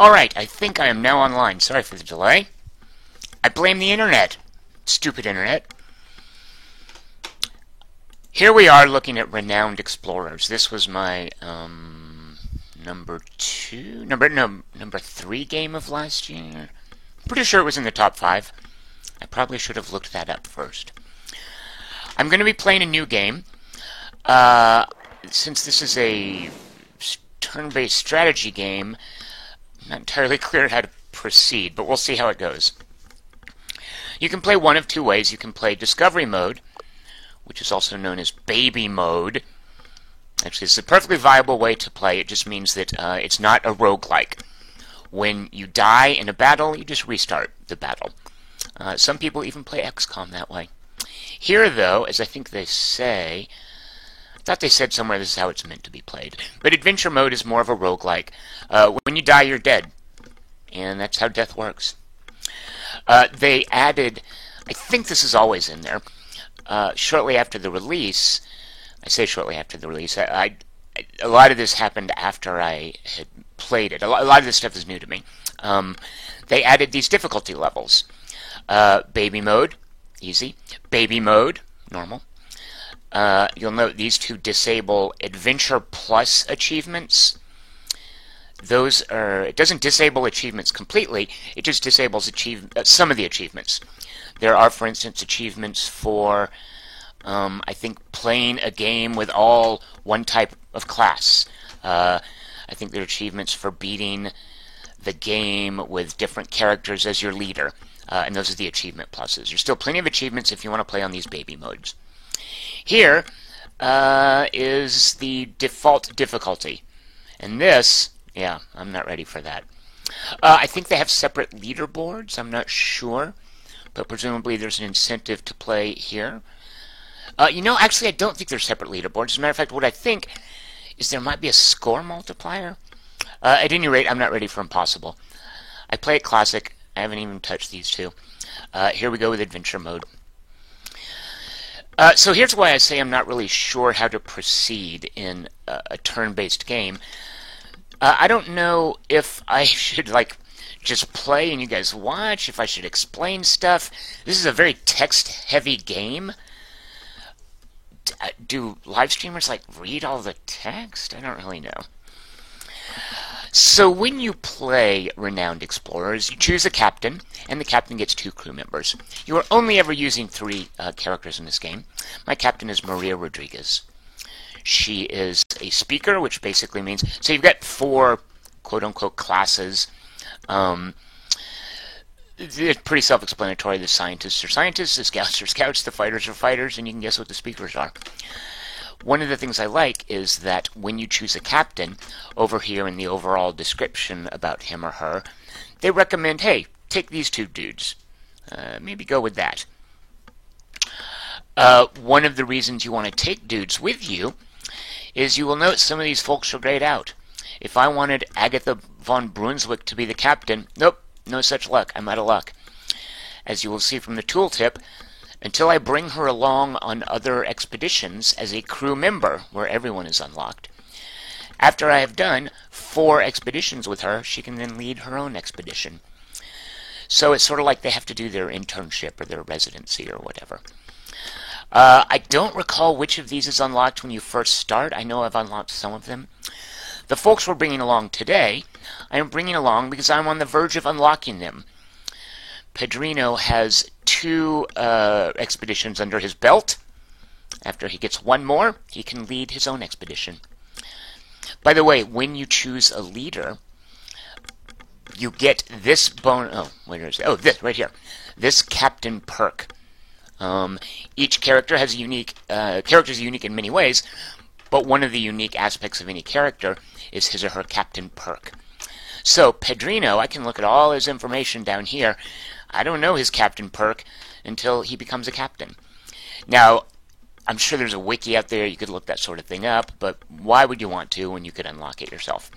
Alright, I think I am now online. Sorry for the delay. I blame the internet. Stupid internet. Here we are looking at Renowned Explorers. This was my number 3 game of last year. Pretty sure it was in the top 5. I probably should have looked that up first. I'm going to be playing a new game. Since this is a turn-based strategy game, I'm not entirely clear how to proceed, but we'll see how it goes. You can play one of two ways. You can play Discovery Mode, which is also known as Baby Mode. Actually, it's a perfectly viable way to play. It just means that it's not a roguelike. When you die in a battle, you just restart the battle. Some people even play XCOM that way. Here, though, as I think they say, I thought they said somewhere this is how it's meant to be played. But Adventure Mode is more of a roguelike. When you die, you're dead. And that's how death works. They added, I think this is always in there, shortly after the release. I say shortly after the release. A lot of this happened after I had played it. A lot of this stuff is new to me. They added these difficulty levels. Baby Mode, easy. Baby Mode, normal. You'll note these two disable Adventure Plus achievements. Those are, it doesn't disable achievements completely, it just disables some of the achievements. There are, for instance, achievements for, I think, playing a game with all one type of class. I think there are achievements for beating the game with different characters as your leader. And those are the achievement pluses. There's still plenty of achievements if you want to play on these baby modes. Here is the default difficulty. And this, yeah, I'm not ready for that. I think they have separate leaderboards. I'm not sure. But presumably there's an incentive to play here. Actually, I don't think there's separate leaderboards. As a matter of fact, what I think is there might be a score multiplier. At any rate, I'm not ready for Impossible. I play it Classic. I haven't even touched these two. Here we go with Adventure Mode. So here's why I say I'm not really sure how to proceed in a turn-based game. I don't know if I should, just play and you guys watch, if I should explain stuff. This is a very text-heavy game. Do live streamers, read all the text? I don't really know. So when you play Renowned Explorers, you choose a captain, and the captain gets 2 crew members. You are only ever using 3 characters in this game. My captain is Maria Rodriguez. She is a speaker, which basically means... So you've got 4 quote-unquote classes. It's pretty self-explanatory. The scientists are scientists, the scouts are scouts, the fighters are fighters, and you can guess what the speakers are. One of the things I like is that when you choose a captain, over here in the overall description about him or her, they recommend, hey, take these 2 dudes. Maybe go with that. One of the reasons you want to take dudes with you is you will note some of these folks are grayed out. If I wanted Agatha von Brunswick to be the captain, nope, no such luck. I'm out of luck. As you will see from the tooltip, until I bring her along on other expeditions as a crew member, where everyone is unlocked. After I have done 4 expeditions with her, she can then lead her own expedition. So it's sort of like they have to do their internship or their residency or whatever. I don't recall which of these is unlocked when you first start. I know I've unlocked some of them. The folks we're bringing along today, I am bringing along because I'm on the verge of unlocking them. Pedrino has 2 expeditions under his belt. After he gets 1 more, he can lead his own expedition. By the way, when you choose a leader, you get this bonus. Oh, where is it? Oh, this right here. This captain perk. Each character has a unique. Characters are unique in many ways, but one of the unique aspects of any character is his or her captain perk. So Pedrino, I can look at all his information down here. I don't know his captain perk until he becomes a captain. Now, I'm sure there's a wiki out there, you could look that sort of thing up, but why would you want to when you could unlock it yourself?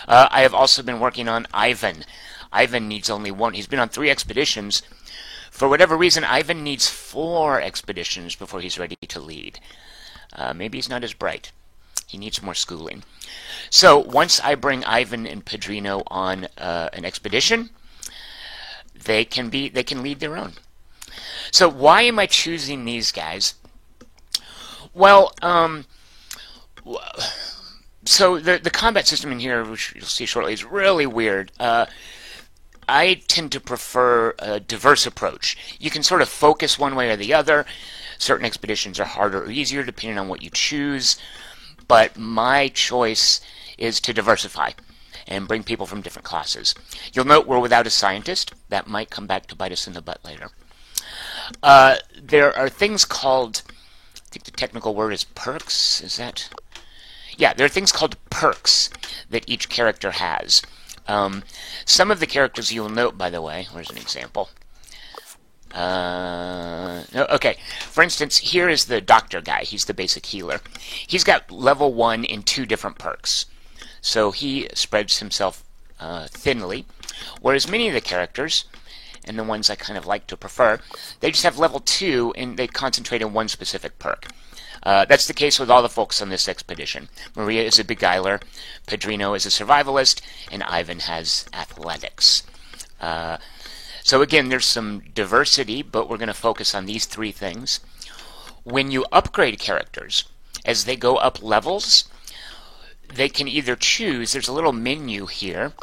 I have also been working on Ivan. Ivan needs only 1. He's been on 3 expeditions. For whatever reason, Ivan needs 4 expeditions before he's ready to lead. Maybe he's not as bright. He needs more schooling. So once I bring Ivan and Pedrino on an expedition, they can lead their own. So why am I choosing these guys? Well, so the combat system in here, which you'll see shortly, is really weird. I tend to prefer a diverse approach. You can sort of focus one way or the other. Certain expeditions are harder or easier depending on what you choose, but my choice is to diversify and bring people from different classes. You'll note we're without a scientist. That might come back to bite us in the butt later. There are things called, I think the technical word is perks, is that? Yeah, there are things called perks that each character has. Some of the characters you'll note, by the way, where's an example? Okay, for instance, here is the doctor guy. He's the basic healer. He's got level 1 in 2 different perks. So he spreads himself thinly, whereas many of the characters, and the ones I kind of like to prefer, they just have level 2 and they concentrate on one specific perk. That's the case with all the folks on this expedition. Maria is a beguiler, Pedrino is a survivalist, and Ivan has athletics. So again, there's some diversity, but we're going to focus on these 3 things. When you upgrade characters, as they go up levels, they can either choose, there's a little menu here,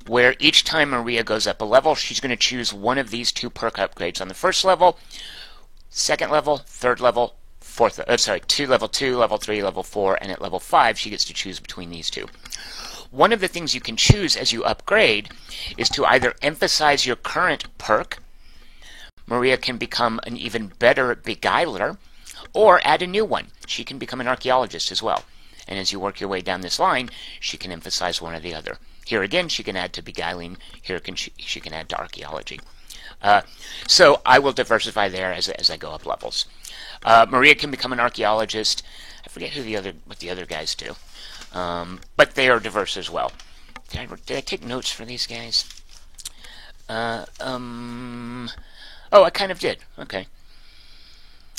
where each time Maria goes up a level, she's going to choose one of these 2 perk upgrades on the first level, second level, third level, to level 2, level 3, level 4, and at level 5 she gets to choose between these 2. One of the things you can choose as you upgrade is to either emphasize your current perk, Maria can become an even better beguiler, or add a new one. She can become an archaeologist as well. And as you work your way down this line, she can emphasize one or the other. Here again, she can add to beguiling. Here she can add to archaeology. So I will diversify there as I go up levels. Maria can become an archaeologist. I forget what the other guys do, but they are diverse as well. Did I take notes for these guys? Oh, I kind of did. Okay.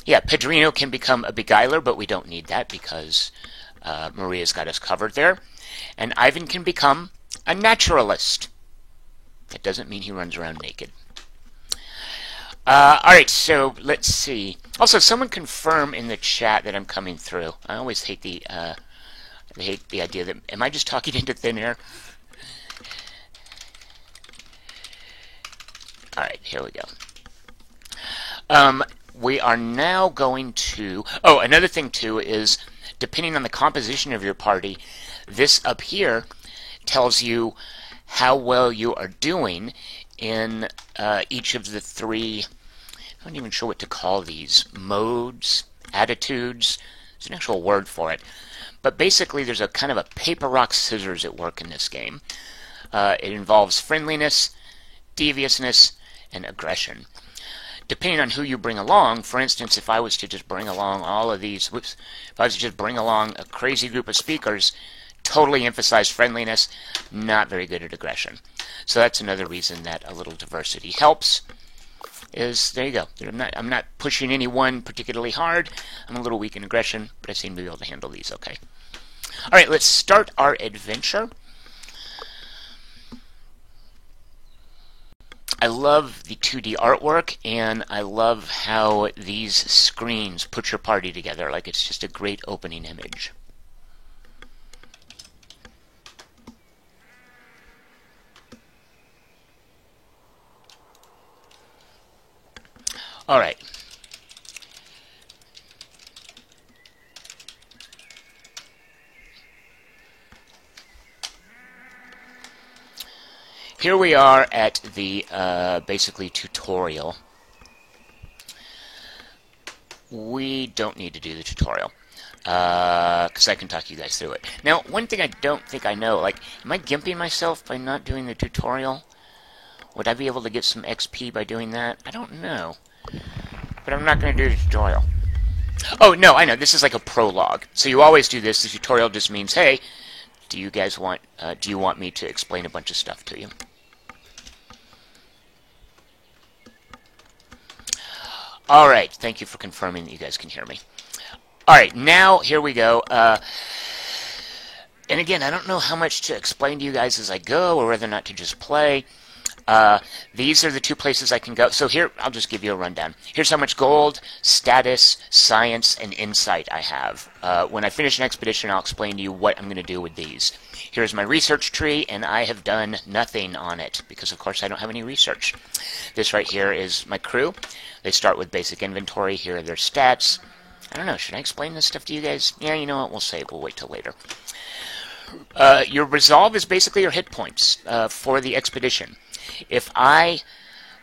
Yeah, Pedrino can become a beguiler, but we don't need that because Maria's got us covered there. And Ivan can become a naturalist. That doesn't mean he runs around naked. Alright, so let's see. Also, someone confirm in the chat that I'm coming through. I always hate the idea that... Am I just talking into thin air? Alright, here we go. We are now going to... Oh, another thing, too, is depending on the composition of your party, this up here tells you how well you are doing in each of the 3... I'm not even sure what to call these. Modes, attitudes. There's an actual word for it. But basically, there's a kind of a paper, rock, scissors at work in this game. It involves friendliness, deviousness, and aggression. Depending on who you bring along, for instance, if I was to just bring along all of these, if I was to just bring along a crazy group of speakers, totally emphasize friendliness, not very good at aggression. So that's another reason that a little diversity helps. There you go. I'm not pushing anyone particularly hard. I'm a little weak in aggression, but I seem to be able to handle these okay. Alright, let's start our adventure. I love the 2D artwork, and I love how these screens put your party together. Like, it's just a great opening image. All right. Here we are at the basically tutorial. We don't need to do the tutorial because I can talk you guys through it. Now, one thing I don't think I know, like, am I gimping myself by not doing the tutorial? Would I be able to get some XP by doing that? I don't know. But I'm not going to do the tutorial. Oh, no, I know. This is like a prologue. So you always do this. The tutorial just means, hey, do you guys want, do you want me to explain a bunch of stuff to you? Alright, thank you for confirming that you guys can hear me. Alright, now, here we go. And again, I don't know how much to explain to you guys as I go, or whether or not to just play. These are the two places I can go. So here, I'll just give you a rundown. Here's how much gold, status, science, and insight I have. When I finish an expedition, I'll explain to you what I'm going to do with these. Here's my research tree, and I have done nothing on it, because of course I don't have any research. This right here is my crew. They start with basic inventory. Here are their stats. I don't know, should I explain this stuff to you guys? Yeah, you know what, we'll save. We'll wait till later. Your resolve is basically your hit points for the expedition. If I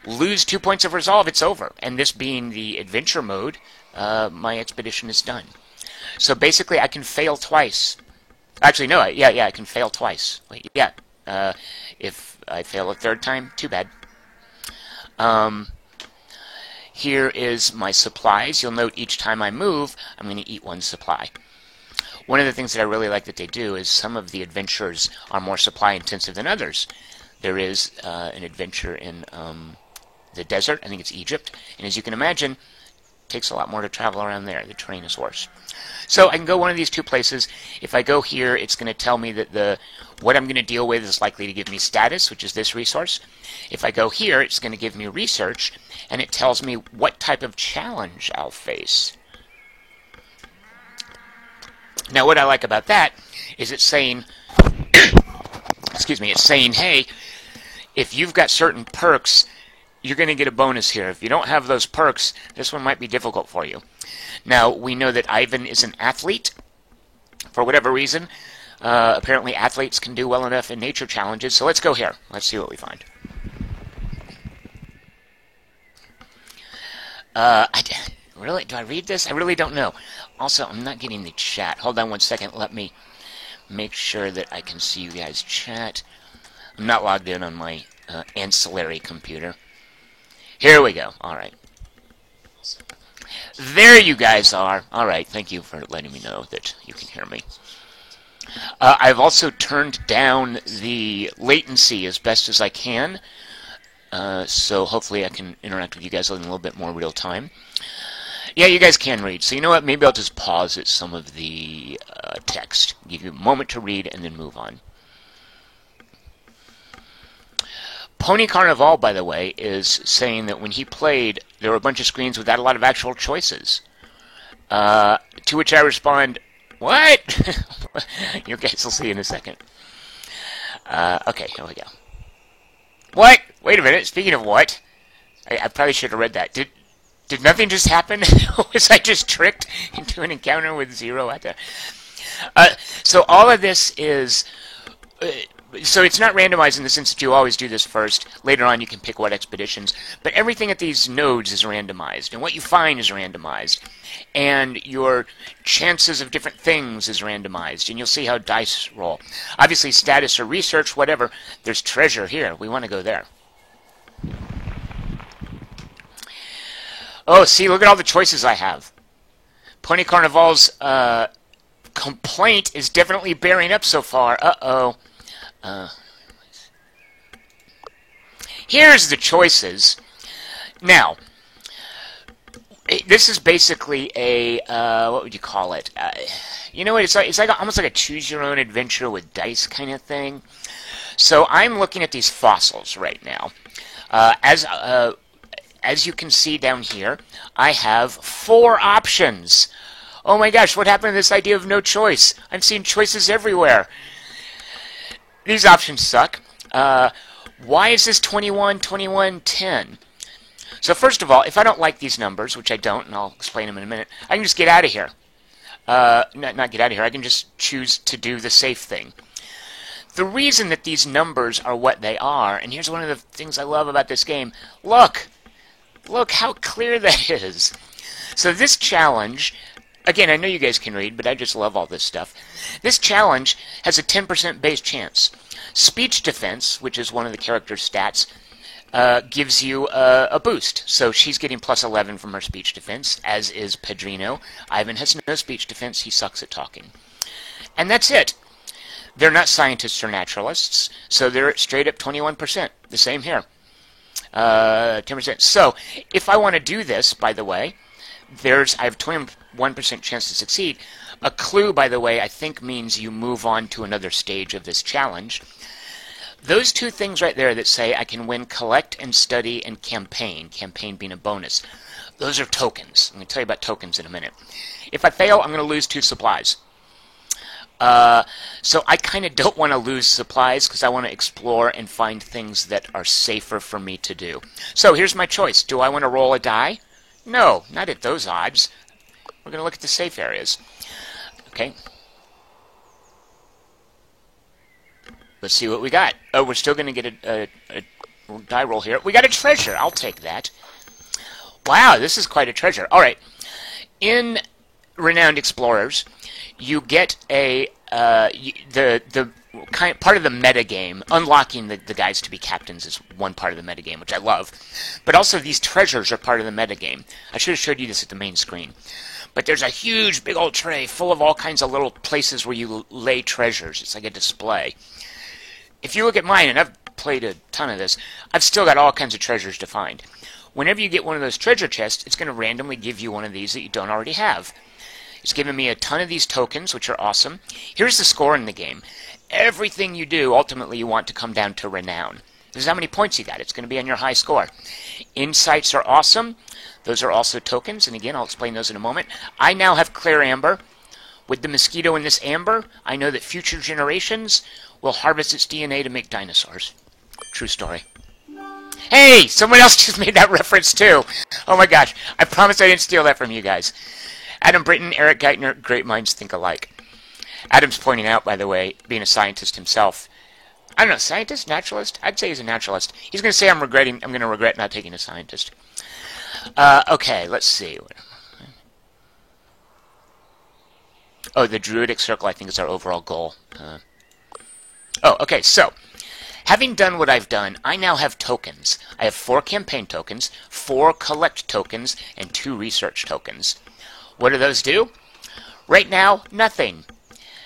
lose 2 points of resolve, it's over. And this being the adventure mode, my expedition is done. So basically, I can fail twice. Actually, no, I can fail twice. Wait, yeah. If I fail a third time, too bad. Here is my supplies. You'll note each time I move, I'm going to eat one supply. One of the things that I really like that they do is some of the adventures are more supply intensive than others. There is an adventure in the desert, I think it's Egypt, and as you can imagine, it takes a lot more to travel around there. The terrain is worse. So I can go one of these two places. If I go here, it's going to tell me that what I'm going to deal with is likely to give me status, which is this resource. If I go here, it's going to give me research, and it tells me what type of challenge I'll face. Now, what I like about that is it's saying, excuse me, it's saying, hey, if you've got certain perks, you're going to get a bonus here. If you don't have those perks, this one might be difficult for you. Now, we know that Ivan is an athlete. For whatever reason, apparently athletes can do well enough in nature challenges, so let's go here. Let's see what we find. Really? Do I read this? I really don't know. Also, I'm not getting the chat. Hold on one second. Let me make sure that I can see you guys chat. I'm not logged in on my ancillary computer. Here we go. All right. There you guys are. All right. Thank you for letting me know that you can hear me. I've also turned down the latency as best as I can. So hopefully I can interact with you guys in a little bit more real time. Yeah, you guys can read. So you know what? Maybe I'll just pause at some of the text. Give you a moment to read and then move on. Pony Carnival, by the way, is saying that when he played, there were a bunch of screens without a lot of actual choices. To which I respond, what? You guys will see in a second. Okay, here we go. What? Wait a minute. Speaking of what? I probably should have read that. Did nothing just happen? Was I just tricked into an encounter with zero out there? So all of this is... so it's not randomized in the sense that you always do this first. Later on you can pick what expeditions. But everything at these nodes is randomized. And what you find is randomized. And your chances of different things is randomized. And you'll see how dice roll. Obviously status or research, whatever. There's treasure here. We want to go there. Oh, see, look at all the choices I have. Pony Carnival's complaint is definitely bearing up so far. Uh-oh. Here's the choices. Now, this is basically a, what would you call it? You know what, it's like almost like a choose-your-own-adventure with dice kind of thing. So I'm looking at these fossils right now. As you can see down here, I have 4 options. Oh my gosh, what happened to this idea of no choice? I'm seeing choices everywhere. These options suck. Why is this 21, 21, 10? So first of all, if I don't like these numbers, which I don't, and I'll explain them in a minute, I can just get out of here. Not get out of here, I can just choose to do the safe thing. The reason that these numbers are what they are, and here's one of the things I love about this game, look! Look how clear that is. So this challenge, again, I know you guys can read, but I just love all this stuff. This challenge has a 10% base chance. Speech defense, which is one of the character's stats, gives you a boost. So she's getting plus 11 from her speech defense, as is Pedrino. Ivan has no speech defense. He sucks at talking. And that's it. They're not scientists or naturalists, so they're straight up 21%. The same here. 10%. So, if I want to do this, by the way, I have 21% chance to succeed, A clue, by the way, I think means you move on to another stage of this challenge. Those two things right there that say I can win collect and study and campaign, campaign being a bonus, those are tokens. I'm going to tell you about tokens in a minute. If I fail, I'm going to lose 2 supplies. So I kind of don't want to lose supplies because I want to explore and find things that are safer for me to do. So here's my choice. Do I want to roll a die? No, not at those odds. We're going to look at the safe areas. Okay. Let's see what we got. Oh, we're still going to get a die roll here. We got a treasure. I'll take that. Wow, this is quite a treasure. All right. In Renowned Explorers, you get a part of the meta game. Unlocking the guys to be captains is one part of the meta game, which I love. But also these treasures are part of the meta game. I should have showed you this at the main screen. But there's a huge, big old tray full of all kinds of little places where you lay treasures. It's like a display. If you look at mine, and I've played a ton of this, I've still got all kinds of treasures to find. Whenever you get one of those treasure chests, it's going to randomly give you one of these that you don't already have. It's given me a ton of these tokens, which are awesome. Here's the score in the game. Everything you do, ultimately, you want to come down to renown. This is how many points you got. It's going to be on your high score. Insights are awesome. Those are also tokens, and again, I'll explain those in a moment. I now have clear amber. With the mosquito in this amber, I know that future generations will harvest its DNA to make dinosaurs. True story. Hey! Someone else just made that reference, too. Oh my gosh. I promise I didn't steal that from you guys. Adam Britton, Eric Geithner, great minds think alike. Adam's pointing out, by the way, being a scientist himself. I don't know, scientist? Naturalist? I'd say he's a naturalist. He's going to say I'm going to regret not taking a scientist. Okay, let's see. Oh, the Druidic Circle, I think, is our overall goal. Okay, so, having done what I've done, I now have tokens. I have 4 campaign tokens, 4 collect tokens, and 2 research tokens. What do those do? Right now, nothing.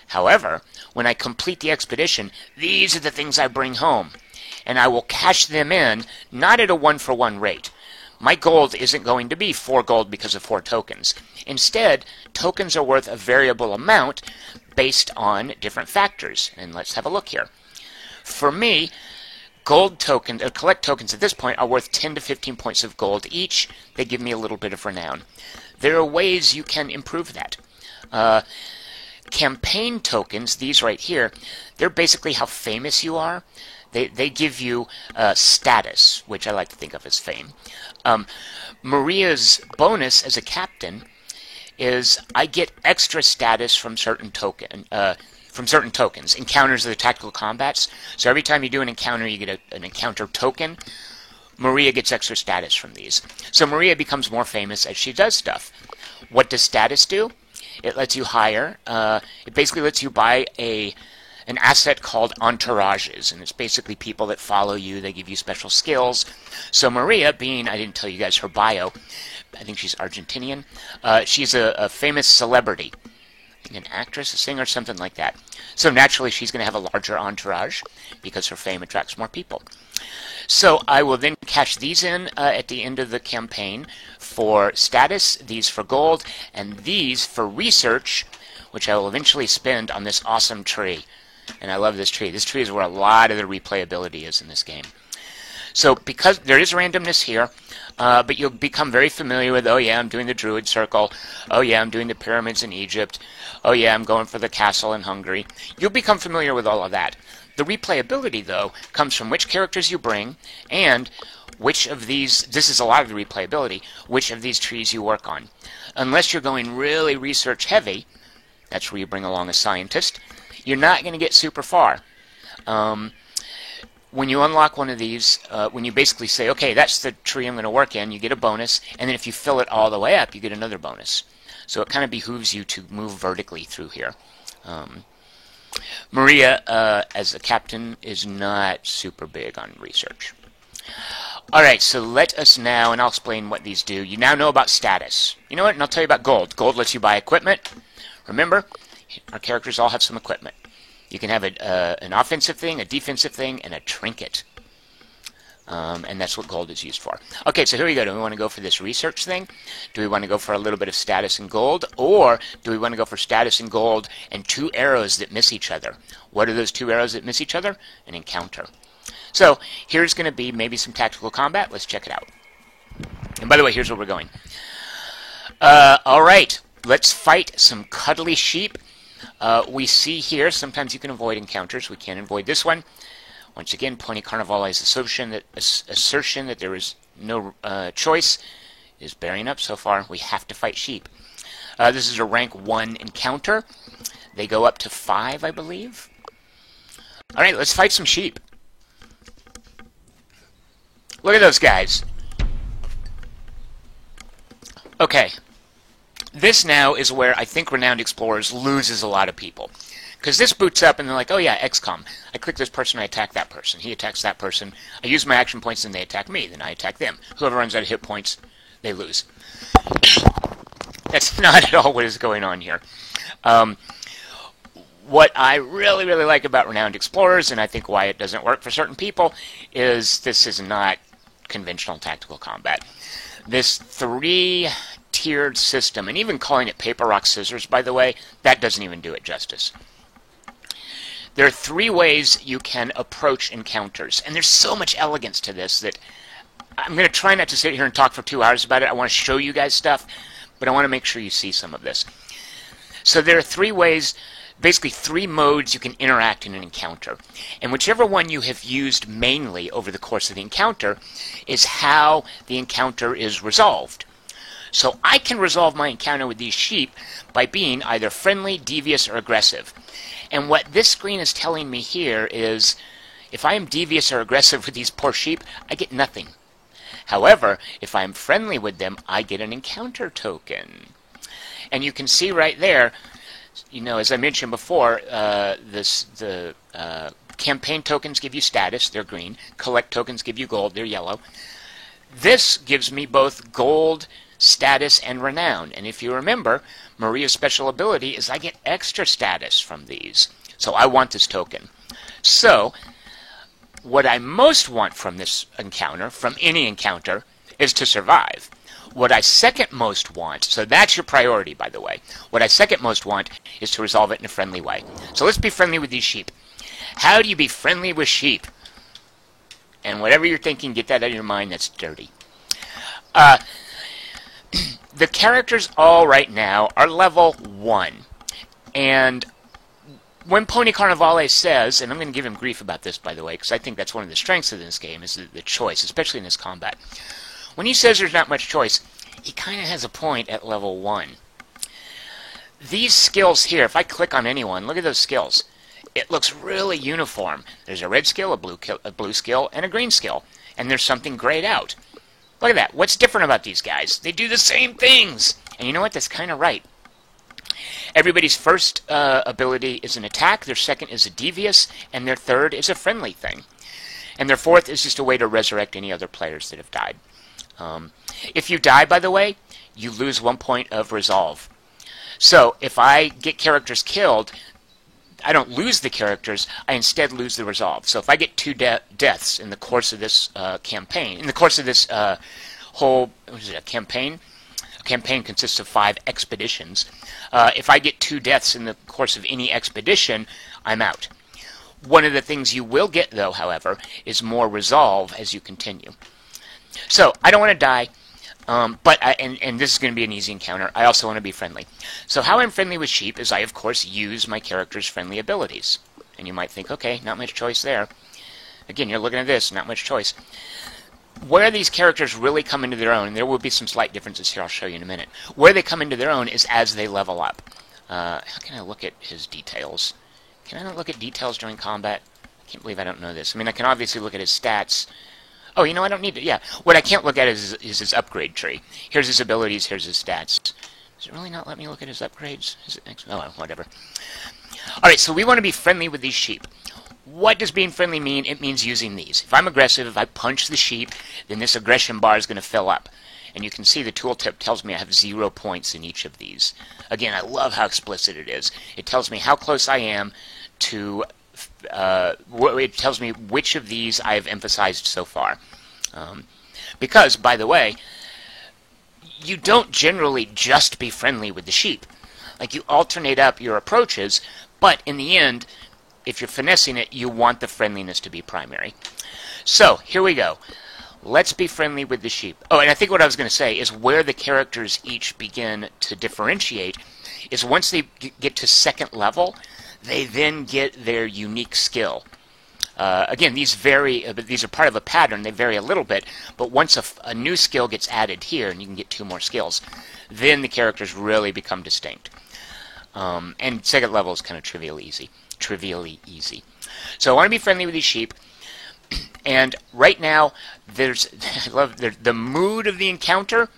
However, when I complete the expedition, these are the things I bring home. And I will cash them in, not at a 1-for-1 rate. My gold isn't going to be 4 gold because of 4 tokens. Instead, tokens are worth a variable amount based on different factors. And let's have a look here. For me, gold tokens, collect tokens at this point are worth 10 to 15 points of gold each. They give me a little bit of renown. There are ways you can improve that. Campaign tokens, these right here, they're basically how famous you are. They give you status, which I like to think of as fame. Maria's bonus as a captain is I get extra status from certain tokens. Encounters of the tactical combats. So every time you do an encounter, you get an encounter token. Maria gets extra status from these. So Maria becomes more famous as she does stuff. What does status do? It lets you hire. It basically lets you buy an asset called entourages, and it's basically people that follow you. They give you special skills. So Maria, being, I didn't tell you guys her bio, I think she's Argentinian. She's a famous celebrity. I think an actress, a singer, something like that. So naturally she's going to have a larger entourage because her fame attracts more people. So I will then cash these in at the end of the campaign for status, these for gold, and these for research, which I will eventually spend on this awesome tree. And I love this tree. This tree is where a lot of the replayability is in this game. So because there is randomness here, but you'll become very familiar with, oh yeah, I'm doing the Druid Circle. Oh yeah, I'm doing the pyramids in Egypt. Oh yeah, I'm going for the castle in Hungary. You'll become familiar with all of that. The replayability, though, comes from which characters you bring and which of these, this is a lot of the replayability, which of these trees you work on. Unless you're going really research heavy, that's where you bring along a scientist, you're not going to get super far. When you unlock one of these, when you basically say, okay, that's the tree I'm going to work in, you get a bonus, and then if you fill it all the way up, you get another bonus. So it kind of behooves you to move vertically through here. Maria, as a captain, is not super big on research. Alright, so let us now, and I'll explain what these do. You now know about status. You know what? And I'll tell you about gold. Gold lets you buy equipment. Remember, our characters all have some equipment. You can have an offensive thing, a defensive thing, and a trinket. And that's what gold is used for. Okay, so here we go. Do we want to go for this research thing? Do we want to go for a little bit of status and gold? Or do we want to go for status and gold and 2 arrows that miss each other? What are those 2 arrows that miss each other? An encounter. So here's going to be maybe some tactical combat. Let's check it out. And by the way, here's where we're going. All right, let's fight some cuddly sheep. We see here, sometimes you can avoid encounters. We can't avoid this one. Once again, Pony Carnivale's assertion that there is no choice is bearing up so far. We have to fight sheep. This is a rank 1 encounter. They go up to 5, I believe. All right, let's fight some sheep. Look at those guys. Okay. This now is where I think Renowned Explorers loses a lot of people. Because this boots up and they're like, oh yeah, XCOM. I click this person, I attack that person. He attacks that person. I use my action points and they attack me. Then I attack them. Whoever runs out of hit points, they lose. That's not at all what is going on here. What I really, really like about Renowned Explorers, and I think why it doesn't work for certain people, is this is not conventional tactical combat. This 3-tiered system, and even calling it paper, rock, scissors, by the way, that doesn't even do it justice. There are 3 ways you can approach encounters, and there's so much elegance to this that I'm going to try not to sit here and talk for 2 hours about it. I want to show you guys stuff, but I want to make sure you see some of this. So there are 3 ways, basically 3 modes you can interact in an encounter. And whichever one you have used mainly over the course of the encounter is how the encounter is resolved. So I can resolve my encounter with these sheep by being either friendly, devious, or aggressive. And what this screen is telling me here is, if I am devious or aggressive with these poor sheep, I get nothing. However, if I'm friendly with them, I get an encounter token. And you can see right there, you know, as I mentioned before, the campaign tokens give you status, they're green. Collect tokens give you gold, they're yellow. This gives me both gold, status, and renown. And if you remember, Maria's special ability is I get extra status from these. So I want this token. So, what I most want from this encounter, from any encounter, is to survive. What I second most want, so that's your priority, by the way. What I second most want is to resolve it in a friendly way. So let's be friendly with these sheep. How do you be friendly with sheep? And whatever you're thinking, get that out of your mind, that's dirty. The characters all right now are level 1. And when Pony Carnivale says, and I'm going to give him grief about this, by the way, because I think that's one of the strengths of this game, is the choice, especially in this combat. When he says there's not much choice, he kind of has a point at level 1. These skills here, if I click on anyone, look at those skills. It looks really uniform. There's a red skill, a blue skill, and a green skill. And there's something grayed out. Look at that. What's different about these guys? They do the same things. And you know what? That's kind of right. Everybody's first ability is an attack, their second is a devious, and their third is a friendly thing. And their fourth is just a way to resurrect any other players that have died. If you die, by the way, you lose 1 point of resolve. So if I get characters killed, I don't lose the characters, I instead lose the resolve. So if I get 2 deaths in the course of this campaign, in the course of this whole, what is it, a campaign? A campaign consists of 5 expeditions. If I get 2 deaths in the course of any expedition, I'm out. One of the things you will get, though, however, is more resolve as you continue. So, I don't want to die, and this is going to be an easy encounter. I also want to be friendly. So how I'm friendly with sheep is I, of course, use my character's friendly abilities. And you might think, okay, not much choice there. Again, you're looking at this, not much choice. Where these characters really come into their own, and there will be some slight differences here, I'll show you in a minute. Where they come into their own is as they level up. How can I look at his details? Can I not look at details during combat? I can't believe I don't know this. I mean, I can obviously look at his stats. Oh, you know, I don't need to, yeah. What I can't look at is his upgrade tree. Here's his abilities, here's his stats. Does it really not let me look at his upgrades? Oh, well, whatever. Alright, so we want to be friendly with these sheep. What does being friendly mean? It means using these. If I'm aggressive, if I punch the sheep, then this aggression bar is going to fill up. And you can see the tooltip tells me I have 0 points in each of these. Again, I love how explicit it is. It tells me how close I am to it tells me which of these I have emphasized so far. Because, by the way, you don't generally just be friendly with the sheep. Like, you alternate up your approaches, but in the end, if you're finessing it, you want the friendliness to be primary. So, here we go. Let's be friendly with the sheep. Oh, and I think what I was going to say is where the characters each begin to differentiate is once they get to second level, they then get their unique skill. Again, these vary, these are part of a pattern. They vary a little bit, but once a new skill gets added here, and you can get 2 more skills, then the characters really become distinct. And second level is kind of trivially easy. So I want to be friendly with these sheep. And right now, I love the mood of the encounter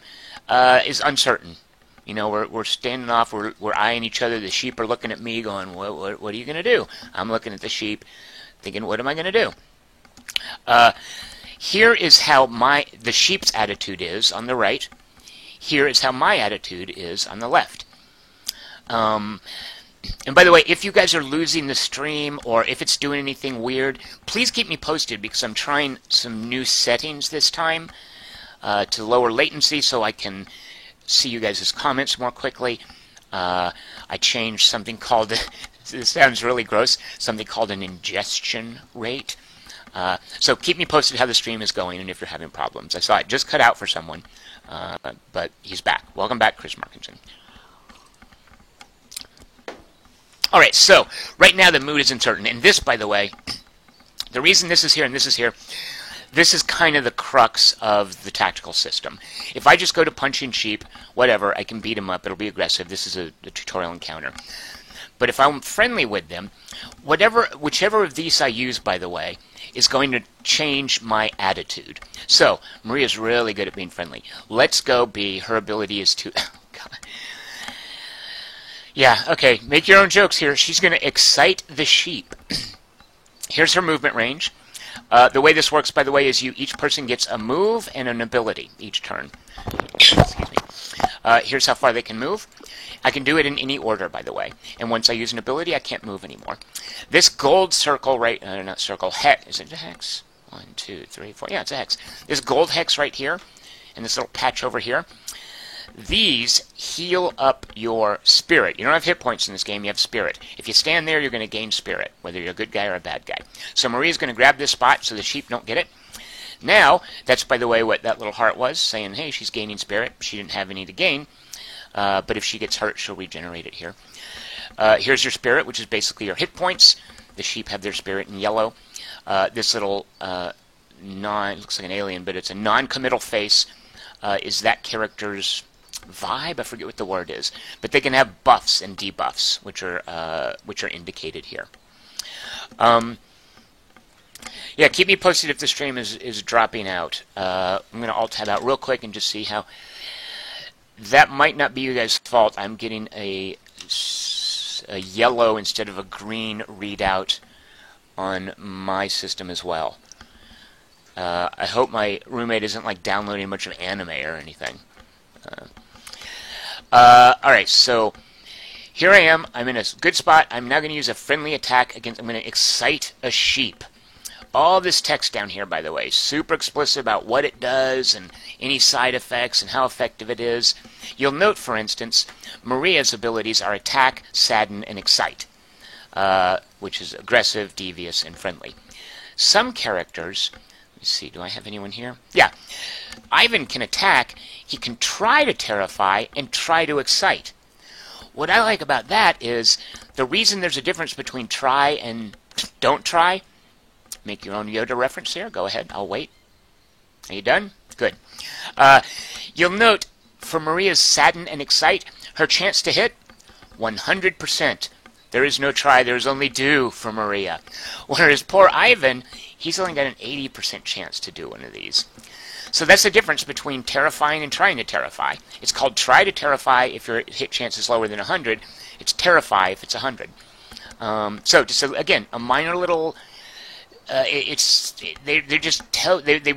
is uncertain. You know, we're standing off, we're eyeing each other. The sheep are looking at me, going, "What are you going to do?" I'm looking at the sheep, thinking, "What am I going to do?" Here is how the sheep's attitude is on the right. Here is how my attitude is on the left. And by the way, if you guys are losing the stream or if it's doing anything weird, please keep me posted because I'm trying some new settings this time to lower latency so I can see you guys' comments more quickly. I changed something called, this sounds really gross, something called an ingestion rate. So keep me posted how the stream is going and if you're having problems. I saw it just cut out for someone, but he's back. Welcome back, Chris Markinson. All right, so right now the mood is uncertain. And this, by the way, the reason this is here and this is here, this is kind of the crux of the tactical system. If I just go to punching sheep, whatever, I can beat him up. It'll be aggressive. This is a tutorial encounter. But if I'm friendly with them, whichever of these I use, by the way, is going to change my attitude. So Maria's really good at being friendly. Let's go be. Her ability is to... Oh, God. Yeah, okay, make your own jokes here. She's going to excite the sheep. Here's her movement range. The way this works, by the way, is each person gets a move and an ability each turn. Excuse me. Here's how far they can move. I can do it in any order, by the way. And once I use an ability, I can't move anymore. This gold circle right... not circle, hex. Is it a hex? 1, 2, 3, 4. Yeah, it's a hex. This gold hex right here, and this little patch over here, these heal up your spirit. You don't have hit points in this game, you have spirit. If you stand there, you're going to gain spirit, whether you're a good guy or a bad guy. So Maria's going to grab this spot so the sheep don't get it. Now, that's, by the way, what that little heart was, saying, hey, she's gaining spirit. She didn't have any to gain, but if she gets hurt, she'll regenerate it here. Here's your spirit, which is basically your hit points. The sheep have their spirit in yellow. This little, looks like an alien, but it's a non-committal face, is that character's vibe. I forget what the word is, but they can have buffs and debuffs, which are indicated here. Yeah, keep me posted if the stream is dropping out. I'm going to alt tab out real quick and just see how. That might not be you guys' fault. I'm getting a yellow instead of a green readout on my system as well. I hope my roommate isn't like downloading a bunch of anime or anything. Alright, so here I am. I'm in a good spot. I'm now going to use a friendly attack against... I'm going to excite a sheep. All this text down here, by the way, super explicit about what it does and any side effects and how effective it is. You'll note, for instance, Maria's abilities are attack, sadden, and excite, which is aggressive, devious, and friendly. Some characters... Let's see, do I have anyone here? Yeah. Ivan can attack, he can try to terrify, and try to excite. What I like about that is the reason there's a difference between try and don't try. Make your own Yoda reference here. Go ahead, I'll wait. Are you done? Good. You'll note, for Maria's sadden and excite, her chance to hit, 100%. There is no try, there is only do for Maria. Whereas poor Ivan, he's only got an 80% chance to do one of these. So that's the difference between terrifying and trying to terrify. It's called try to terrify if your hit chance is lower than 100. It's terrify if it's 100. So just again, a minor little... they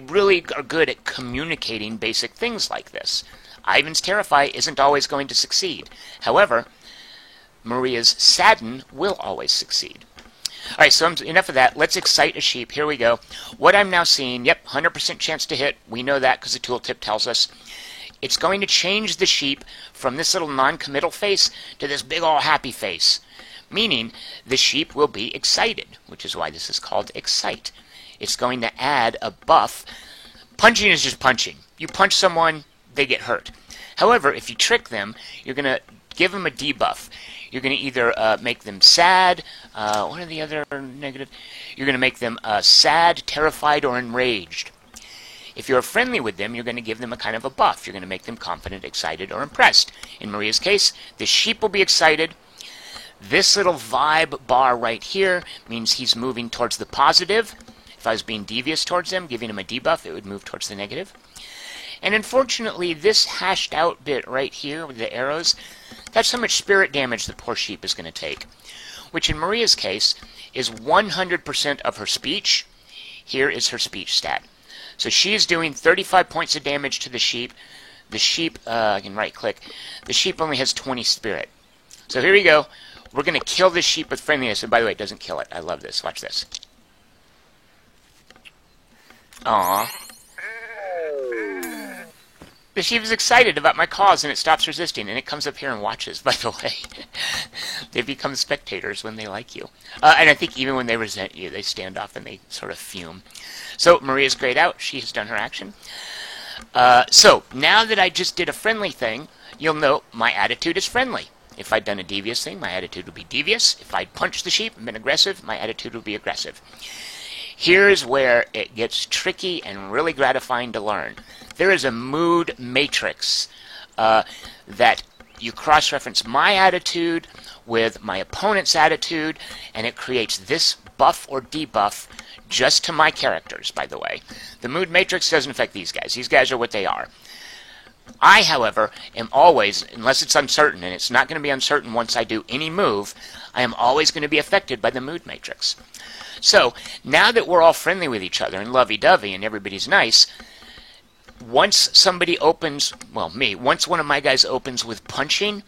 really are good at communicating basic things like this. Ivan's terrify isn't always going to succeed. However, Maria's sadden will always succeed. Alright, so enough of that. Let's excite a sheep. Here we go. What I'm now seeing, yep, 100% chance to hit. We know that because the tooltip tells us. It's going to change the sheep from this little non-committal face to this big ol' happy face. Meaning, the sheep will be excited, which is why this is called excite. It's going to add a buff. Punching is just punching. You punch someone, they get hurt. However, if you trick them, you're going to give them a debuff. You're going to either make them sad, what are the other negative? You're going to make them sad, terrified, or enraged. If you're friendly with them, you're going to give them a kind of a buff. You're going to make them confident, excited, or impressed. In Maria's case, the sheep will be excited. This little vibe bar right here means he's moving towards the positive. If I was being devious towards him, giving him a debuff, it would move towards the negative. And unfortunately, this hashed out bit right here with the arrows, that's how much spirit damage the poor sheep is going to take. Which in Maria's case is 100% of her speech. Here is her speech stat. So she is doing 35 points of damage to the sheep. The sheep, I can right click, the sheep only has 20 spirit. So here we go. We're going to kill this sheep with friendliness. And by the way, it doesn't kill it. I love this. Watch this. Aww. The sheep is excited about my cause, and it stops resisting, and it comes up here and watches, by the way. They become spectators when they like you. And I think even when they resent you, they stand off and they sort of fume. So, Maria's grayed out. She has done her action. So, now that I just did a friendly thing, you'll note my attitude is friendly. If I'd done a devious thing, my attitude would be devious. If I'd punched the sheep and been aggressive, my attitude would be aggressive. Here's where it gets tricky and really gratifying to learn. There is a mood matrix that you cross-reference my attitude with my opponent's attitude, and it creates this buff or debuff just to my characters, by the way. The mood matrix doesn't affect these guys. These guys are what they are. I, however, am always, unless it's uncertain, and it's not going to be uncertain once I do any move, I am always going to be affected by the mood matrix. So, now that we're all friendly with each other and lovey-dovey and everybody's nice, once somebody opens, well, me, once one of my guys opens with punching,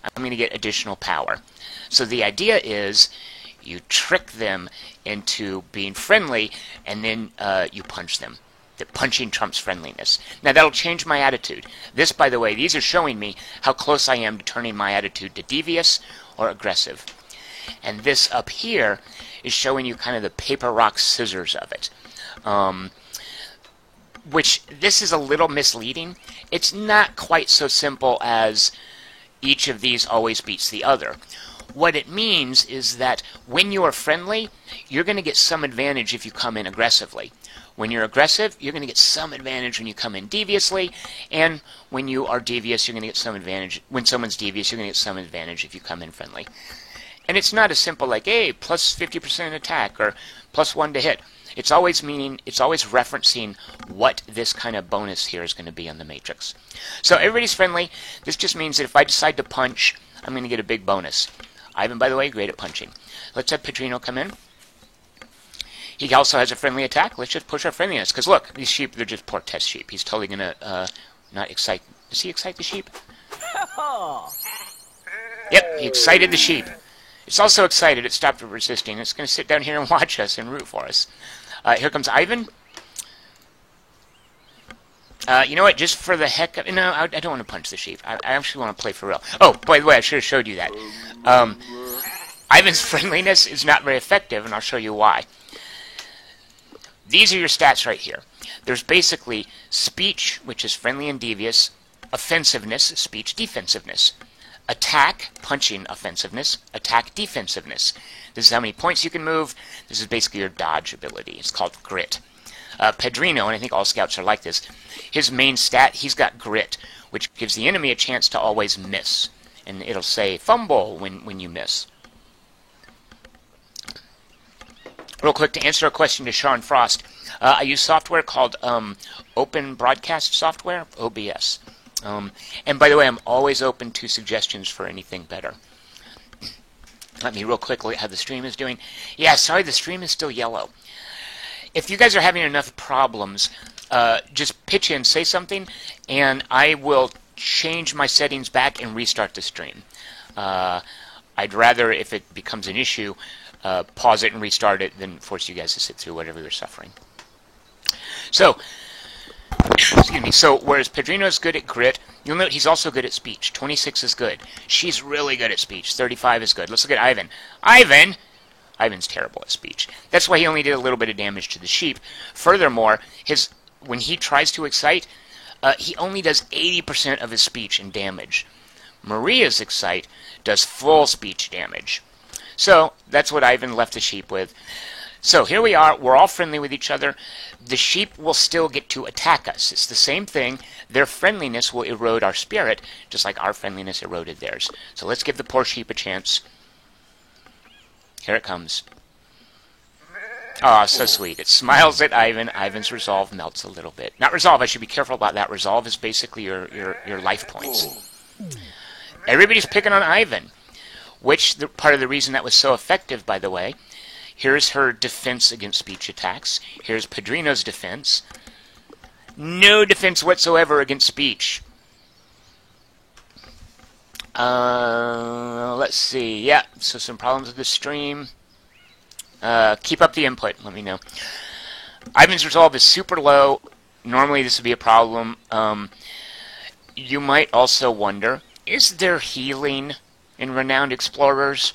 I'm going to get additional power. So the idea is you trick them into being friendly, and then you punch them. That punching trumps friendliness. Now, that'll change my attitude. This, by the way, these are showing me how close I am to turning my attitude to devious or aggressive. And this up here is showing you kind of the paper, rock, scissors of it. Which, this is a little misleading. It's not quite so simple as each of these always beats the other. What it means is that when you are friendly, you're going to get some advantage if you come in aggressively. When you're aggressive, you're going to get some advantage when you come in deviously, and when you are devious, you're going to get some advantage. When someone's devious, you're going to get some advantage if you come in friendly. And it's not as simple like, hey, plus 50% attack, or plus 1 to hit. It's always referencing what this kind of bonus here is going to be on the matrix. So everybody's friendly. This just means that if I decide to punch, I'm going to get a big bonus. Ivan, by the way, great at punching. Let's have Pedrino come in. He also has a friendly attack. Let's just push our friendliness. Because look, these sheep, they're just poor test sheep. He's totally going to not excite. Does he excite the sheep? Yep, he excited the sheep. It's also excited. It stopped resisting. It's going to sit down here and watch us and root for us. Here comes Ivan. You know what? Just for the heck of... No, I don't want to punch the sheep. I actually want to play for real. Oh, by the way, I should have showed you that. Ivan's friendliness is not very effective, and I'll show you why. These are your stats right here. There's basically speech, which is friendly and devious, offensiveness, speech defensiveness, attack, punching offensiveness, attack defensiveness. This is how many points you can move. This is basically your dodge ability. It's called grit. Pedrino, and I think all scouts are like this, his main stat, he's got grit, which gives the enemy a chance to always miss. And it'll say fumble when you miss. Real quick, to answer a question to Sean Frost, I use software called Open Broadcast Software, OBS. And by the way, I'm always open to suggestions for anything better. Let me real quickly how the stream is doing. Yeah, sorry, the stream is still yellow. If you guys are having enough problems, just pitch in, say something, and I will change my settings back and restart the stream. I'd rather, if it becomes an issue, pause it and restart it, then force you guys to sit through whatever you're suffering. So, excuse me. So, whereas Pedrino is good at grit, you'll note he's also good at speech. 26 is good. She's really good at speech. 35 is good. Let's look at Ivan. Ivan's terrible at speech. That's why he only did a little bit of damage to the sheep. Furthermore, when he tries to excite, he only does 80% of his speech in damage. Maria's excite does full speech damage. So, that's what Ivan left the sheep with. So, here we are. We're all friendly with each other. The sheep will still get to attack us. It's the same thing. Their friendliness will erode our spirit, just like our friendliness eroded theirs. So, let's give the poor sheep a chance. Here it comes. Oh, so sweet. It smiles at Ivan. Ivan's resolve melts a little bit. Not resolve, I should be careful about that. Resolve is basically your life points. Everybody's picking on Ivan. Part of the reason that was so effective, by the way. Here's her defense against speech attacks. Here's Pedrino's defense. No defense whatsoever against speech. Let's see. Yeah, so some problems with the stream. Keep up the input. Let me know. Ivan's resolve is super low. Normally this would be a problem. You might also wonder, is there healing in Renowned Explorers?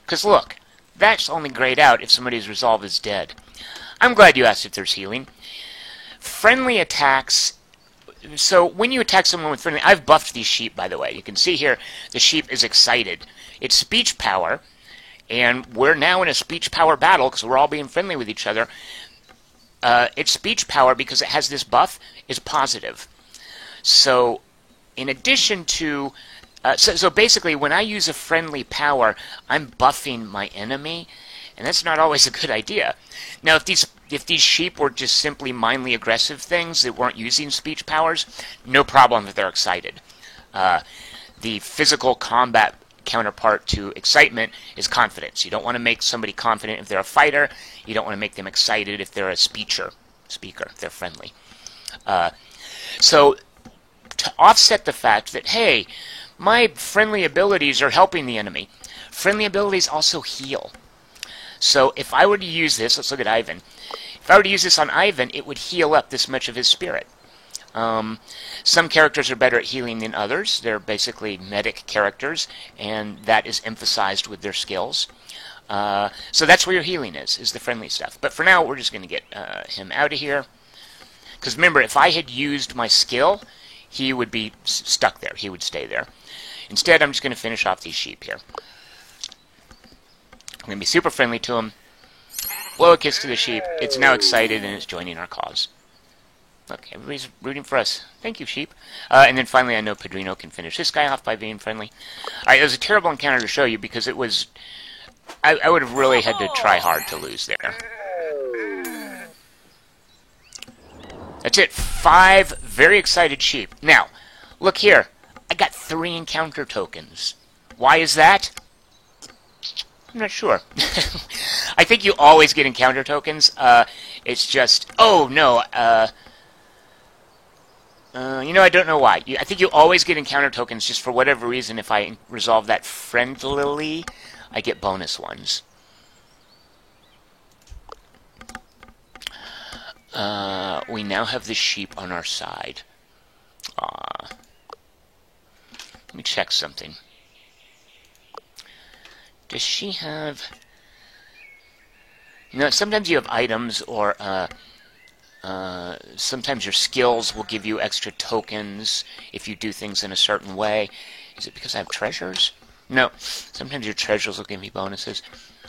Because look, that's only grayed out if somebody's resolve is dead. I'm glad you asked if there's healing. Friendly attacks. So when you attack someone with friendly... I've buffed these sheep, by the way. You can see here the sheep is excited. It's speech power, and we're now in a speech power battle because we're all being friendly with each other. Its speech power, because it has this buff, is positive. So in addition to... So basically, when I use a friendly power, I'm buffing my enemy, and that's not always a good idea. Now, if these sheep were just simply mindly aggressive things that weren't using speech powers, no problem if they're excited. The physical combat counterpart to excitement is confidence. You don't want to make somebody confident if they're a fighter. You don't want to make them excited if they're a speaker, if they're friendly. So to offset the fact that, hey, my friendly abilities are helping the enemy, friendly abilities also heal. So if I were to use this, let's look at Ivan. If I were to use this on Ivan, it would heal up this much of his spirit. Some characters are better at healing than others. They're basically medic characters, and that is emphasized with their skills. So that's where your healing is the friendly stuff. But for now, we're just going to get him out of here. Because remember, if I had used my skill, he would be stuck there. He would stay there. Instead, I'm just going to finish off these sheep here. I'm going to be super friendly to him. Blow a kiss to the sheep. It's now excited, and it's joining our cause. Look, everybody's rooting for us. Thank you, sheep. And then finally, I know Pedrino can finish this guy off by being friendly. Alright, it was a terrible encounter to show you because it was... I would have really had to try hard to lose there. That's it. 5 very excited sheep. Now, look here. I got 3 encounter tokens. Why is that? I'm not sure. I think you always get encounter tokens. It's just... Oh, no. You know, I don't know why. I think you always get encounter tokens just for whatever reason. If I resolve that friendlily, I get bonus ones. We now have the sheep on our side. Let me check something. Does she have... You know, sometimes you have items or... sometimes your skills will give you extra tokens if you do things in a certain way. Is it because I have treasures? No. Sometimes your treasures will give me bonuses.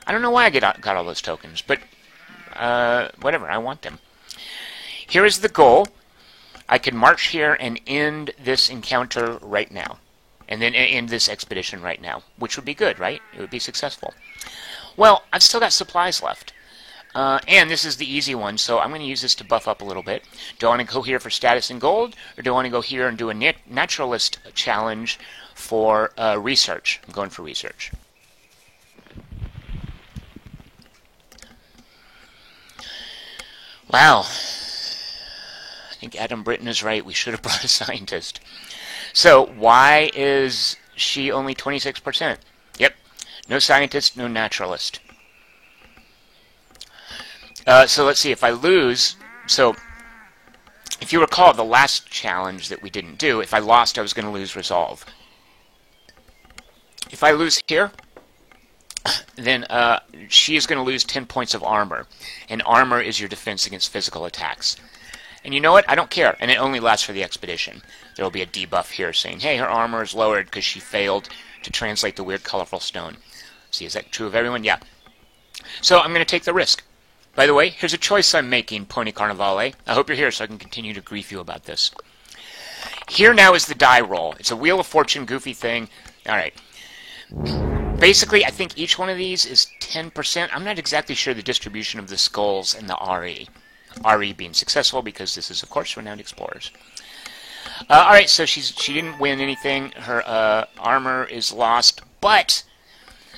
I don't know why I got all those tokens, but whatever, I want them. Here is the goal. I can march here and end this encounter right now. And then end this expedition right now. Which would be good, right? It would be successful. Well, I've still got supplies left. And this is the easy one, so I'm going to use this to buff up a little bit. Do I want to go here for status and gold, or do I want to go here and do a naturalist challenge for research? I'm going for research. Wow. I think Adam Britton is right. We should have brought a scientist. So, why is she only 26%? Yep. No scientist, no naturalist. So let's see, if I lose... So, if you recall the last challenge that we didn't do, if I lost, I was going to lose resolve. If I lose here, then she is going to lose 10 points of armor. And armor is your defense against physical attacks. And you know what? I don't care. And it only lasts for the expedition. There will be a debuff here saying, hey, her armor is lowered because she failed to translate the weird colorful stone. See, is that true of everyone? Yeah. So I'm going to take the risk. By the way, here's a choice I'm making, Pony Carnivale. I hope you're here so I can continue to grief you about this. Here now is the die roll. It's a Wheel of Fortune goofy thing. All right. Basically, I think each one of these is 10%. I'm not exactly sure the distribution of the skulls and the RE. RE being successful because this is, of course, Renowned Explorers. All right, so she didn't win anything. Her armor is lost, but...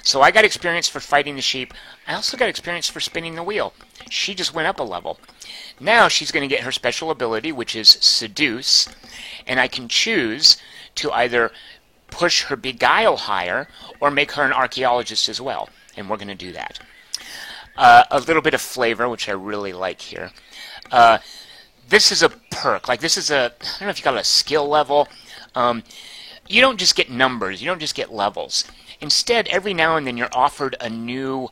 So I got experience for fighting the sheep. I also got experience for spinning the wheel. She just went up a level. Now she's going to get her special ability, which is Seduce, and I can choose to either push her Beguile higher or make her an archaeologist as well, and we're going to do that. A little bit of flavor, which I really like here. This is a perk. Like, this is a, I don't know if you call it a skill level. You don't just get numbers. You don't just get levels. Instead, every now and then you're offered a new,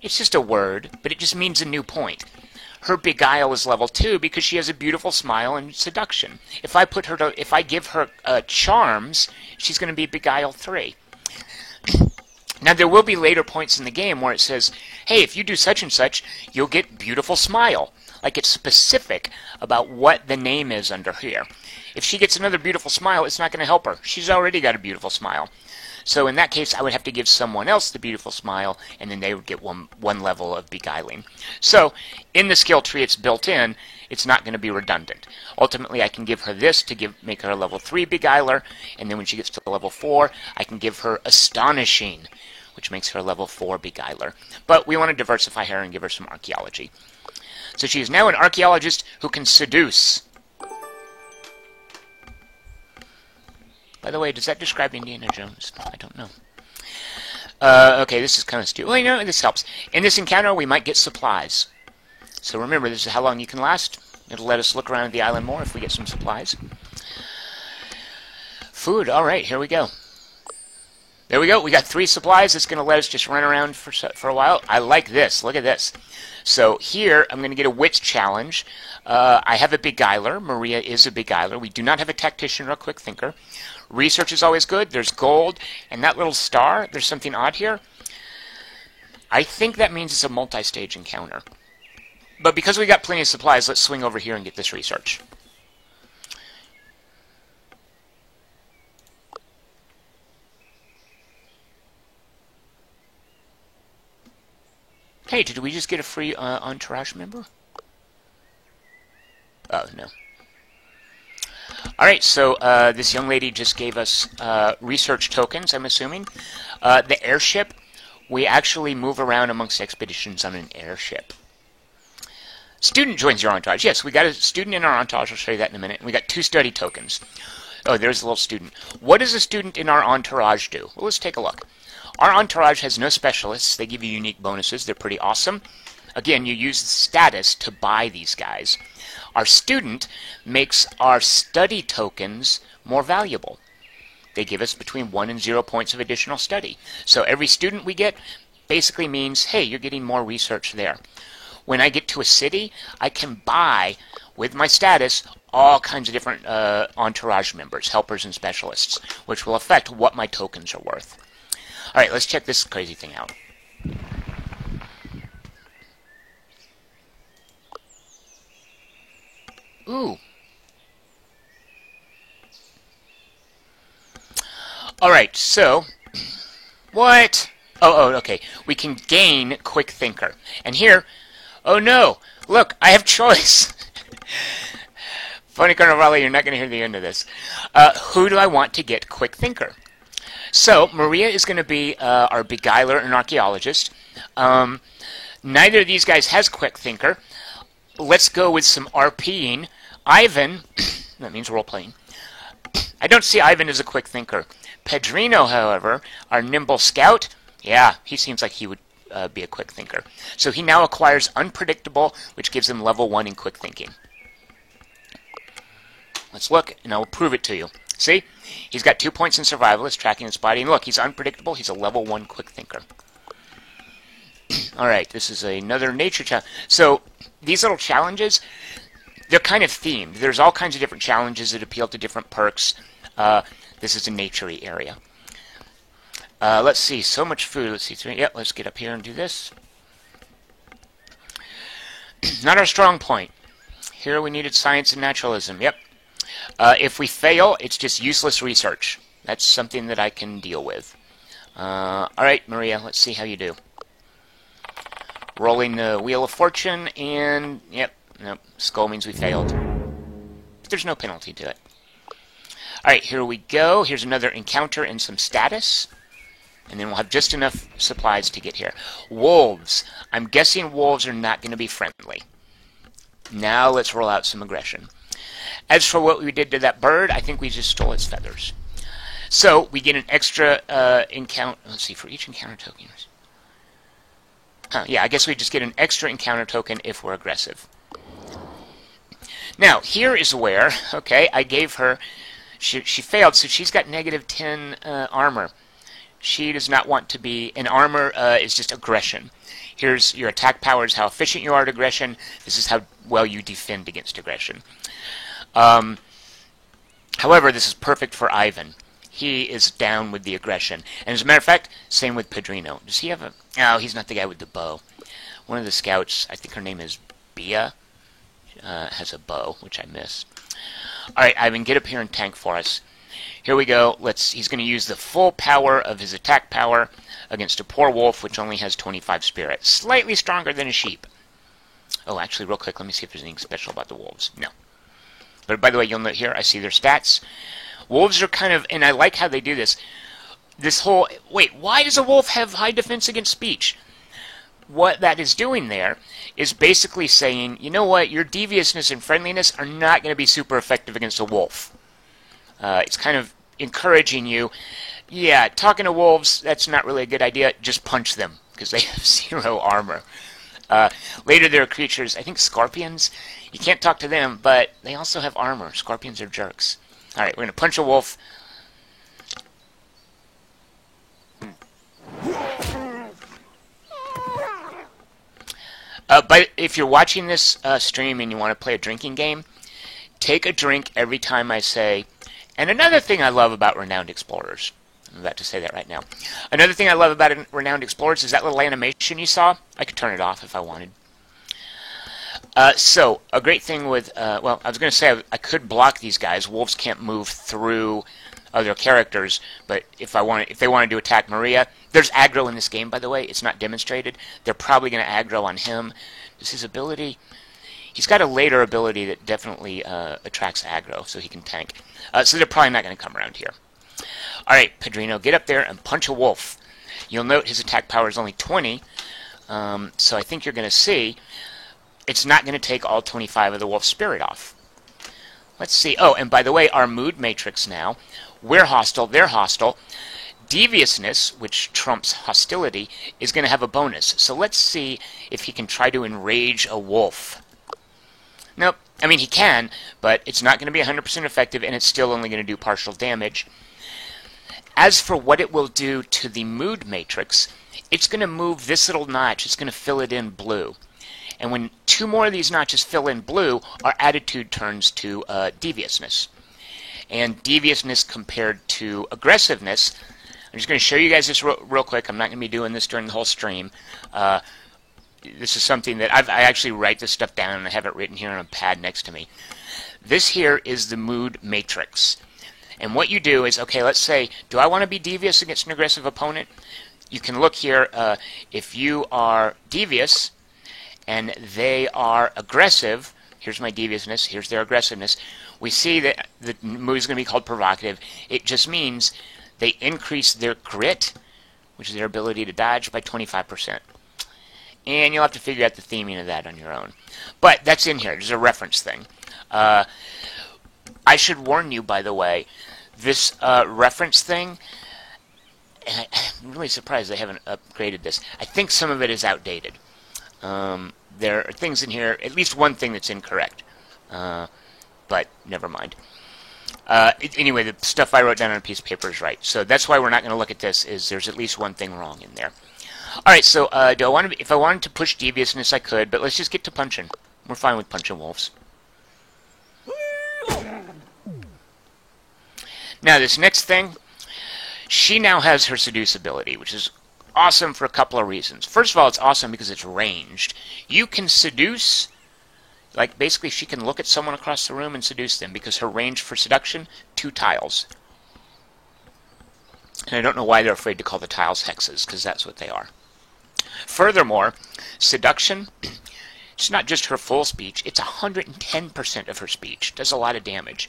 it's just a word, but it just means a new point. Her Beguile is level 2 because she has a beautiful smile and seduction. If I give her charms, she's going to be Beguile 3. Now, there will be later points in the game where it says, hey, if you do such and such, you'll get beautiful smile. Like, it's specific about what the name is under here. If she gets another beautiful smile, it's not going to help her. She's already got a beautiful smile. So in that case, I would have to give someone else the beautiful smile, and then they would get one level of beguiling. So in the skill tree, it's built in. It's not going to be redundant. Ultimately, I can give her this to make her a level 3 beguiler, and then when she gets to level 4, I can give her Astonishing, which makes her a level 4 beguiler. But we want to diversify her and give her some archaeology. So she is now an archaeologist who can seduce. By the way, does that describe Indiana Jones? I don't know. Okay, this is kind of stupid. Well, you know, this helps. In this encounter, we might get supplies. So remember, this is how long you can last. It'll let us look around at the island more if we get some supplies. Food. All right, here we go. There we go. We got 3 supplies. It's going to let us just run around for a while. I like this. Look at this. So here, I'm going to get a wits challenge. I have a beguiler. Maria is a beguiler. We do not have a tactician or a quick thinker. Research is always good. There's gold. And that little star, there's something odd here. I think that means it's a multi-stage encounter. But because we got plenty of supplies, let's swing over here and get this research. Hey, did we just get a free Entourage member? Oh, no. Alright, so this young lady just gave us research tokens, I'm assuming. The airship, we actually move around amongst expeditions on an airship. Student joins your entourage. Yes, we got a student in our entourage. I'll show you that in a minute. And we got 2 study tokens. Oh, there's a little student. What does a student in our entourage do? Well, let's take a look. Our entourage has no specialists. They give you unique bonuses. They're pretty awesome. Again, you use status to buy these guys. Our student makes our study tokens more valuable. They give us between 1 and 0 points of additional study. So every student we get basically means, hey, you're getting more research there. When I get to a city, I can buy, with my status, all kinds of different entourage members, helpers, and specialists, which will affect what my tokens are worth. All right, let's check this crazy thing out. Ooh. Alright, so, what? Oh, okay. We can gain Quick Thinker. And here, oh no, look, I have choice. Funny Carnivale, you're not going to hear the end of this. Who do I want to get Quick Thinker? So, Maria is going to be our beguiler and archaeologist. Neither of these guys has Quick Thinker. Let's go with some RPing. Ivan, that means role-playing. I don't see Ivan as a quick thinker. Pedrino, however, our nimble scout, yeah, he seems like he would be a quick thinker. So he now acquires Unpredictable, which gives him level 1 in quick thinking. Let's look, and I'll prove it to you. See? He's got 2 points in Survivalist, tracking his body. And look, he's unpredictable. He's a level 1 quick thinker. Alright, this is another nature challenge. So, these little challenges, they're kind of themed. There's all kinds of different challenges that appeal to different perks. This is a nature-y area. Let's see, so much food. Let's see, yep, let's get up here and do this. Not our strong point. Here we needed science and naturalism. Yep. If we fail, it's just useless research. That's something that I can deal with. Alright, Maria, let's see how you do. Rolling the Wheel of Fortune, and yep, nope, skull means we failed. But there's no penalty to it. Alright, here we go. Here's another encounter and some status. And then we'll have just enough supplies to get here. Wolves. I'm guessing wolves are not going to be friendly. Now let's roll out some aggression. As for what we did to that bird, I think we just stole its feathers. So, we get an extra encounter. Let's see, for each encounter token. Yeah, I guess we just get an extra encounter token if we're aggressive. Now, here is where, okay, I gave her, she failed, so she's got negative 10 armor. She does not want to be, and armor is just aggression. Here's your attack power, is how efficient you are at aggression. This is how well you defend against aggression. However, this is perfect for Ivan. He is down with the aggression. And as a matter of fact, same with Pedrino. Does he have a... No, he's not the guy with the bow. One of the scouts, I think her name is Bia, has a bow, which I miss. Alright, Ivan, get up here and tank for us. Here we go. He's going to use the full power of his attack power against a poor wolf, which only has 25 spirit. Slightly stronger than a sheep. Oh, actually, real quick, let me see if there's anything special about the wolves. No. But by the way, you'll note here, I see their stats. Wolves are kind of, and I like how they do this. This whole, wait, why does a wolf have high defense against speech? What that is doing there is basically saying, you know what, your deviousness and friendliness are not going to be super effective against a wolf. It's kind of encouraging you, yeah, talking to wolves, that's not really a good idea, just punch them, because they have 0 armor. Later there are creatures, I think scorpions, you can't talk to them, but they also have armor. Scorpions are jerks. Alright, we're going to punch a wolf. But if you're watching this stream and you want to play a drinking game, take a drink every time I say... And another thing I love about Renowned Explorers, I'm about to say that right now. Another thing I love about Renowned Explorers is that little animation you saw. I could turn it off if I wanted. So, a great thing with, well, I was going to say I could block these guys. Wolves can't move through other characters, but if they wanted to attack Maria, there's aggro in this game, by the way. It's not demonstrated. They're probably going to aggro on him. Does his ability... He's got a later ability that definitely attracts aggro, so he can tank. So they're probably not going to come around here. Alright, Pedrino, get up there and punch a wolf. You'll note his attack power is only 20, so I think you're going to see it's not going to take all 25 of the wolf's spirit off. Let's see. Oh, and by the way, our mood matrix now, we're hostile, they're hostile. Deviousness, which trumps hostility, is going to have a bonus. So let's see if he can try to enrage a wolf. Nope. I mean, he can, but it's not going to be 100% effective, and it's still only going to do partial damage. As for what it will do to the mood matrix, it's going to move this little notch. It's going to fill it in blue. And when 2 more of these notches fill in blue, our attitude turns to deviousness. And deviousness compared to aggressiveness, I'm just going to show you guys this real quick. I'm not going to be doing this during the whole stream. This is something that I actually write this stuff down, and I have it written here on a pad next to me. This here is the mood matrix. And what you do is, okay, let's say, do I want to be devious against an aggressive opponent? You can look here. If you are devious and they are aggressive, here's my deviousness, here's their aggressiveness, we see that the mood is going to be called provocative. It just means they increase their grit, which is their ability to dodge, by 25%. And you'll have to figure out the theming of that on your own. But that's in here. There's a reference thing. I should warn you, by the way, this reference thing, I'm really surprised they haven't upgraded this. I think some of it is outdated. There are things in here, at least one thing that's incorrect. But never mind. Anyway, the stuff I wrote down on a piece of paper is right. So that's why we're not going to look at this, is there's at least one thing wrong in there. Alright, so if I wanted to push deviousness, I could, but let's just get to punching. We're fine with punching wolves. Now, this next thing, she now has her seduce ability, which is awesome for a couple of reasons. First of all, it's awesome because it's ranged. You can seduce, like basically she can look at someone across the room and seduce them because her range for seduction, 2 tiles. And I don't know why they're afraid to call the tiles hexes, because that's what they are. Furthermore, seduction, it's not just her full speech, it's 110% of her speech. It does a lot of damage.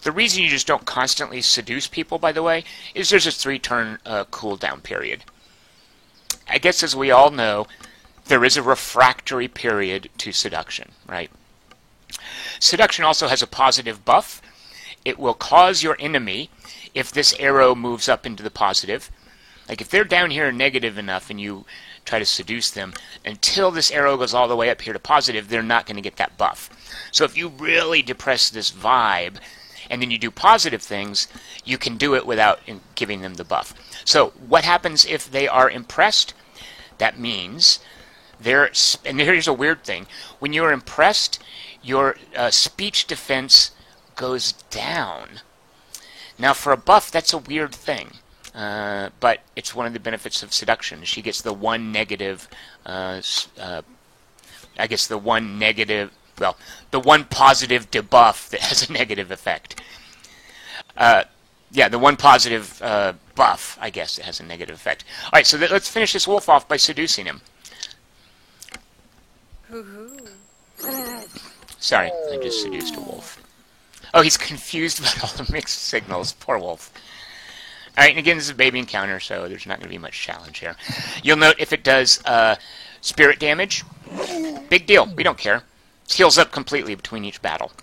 The reason you just don't constantly seduce people, by the way, is there's a 3-turn cooldown period. I guess as we all know, there is a refractory period to seduction, right? Seduction also has a positive buff. It will cause your enemy, if this arrow moves up into the positive, like if they're down here negative enough and you try to seduce them, until this arrow goes all the way up here to positive, they're not going to get that buff. So if you really depress this vibe, and then you do positive things, you can do it without giving them the buff. So what happens if they are impressed? That means and here's a weird thing. When you're impressed, your speech defense goes down. Now for a buff, that's a weird thing. But it's one of the benefits of seduction. She gets the one negative, the one positive debuff that has a negative effect. The one positive buff, I guess, that has a negative effect. All right, so let's finish this wolf off by seducing him. Sorry, I just seduced a wolf. Oh, he's confused about all the mixed signals. Poor wolf. Alright, and again, this is a baby encounter, so there's not going to be much challenge here. You'll note if it does spirit damage, big deal. We don't care. It heals up completely between each battle.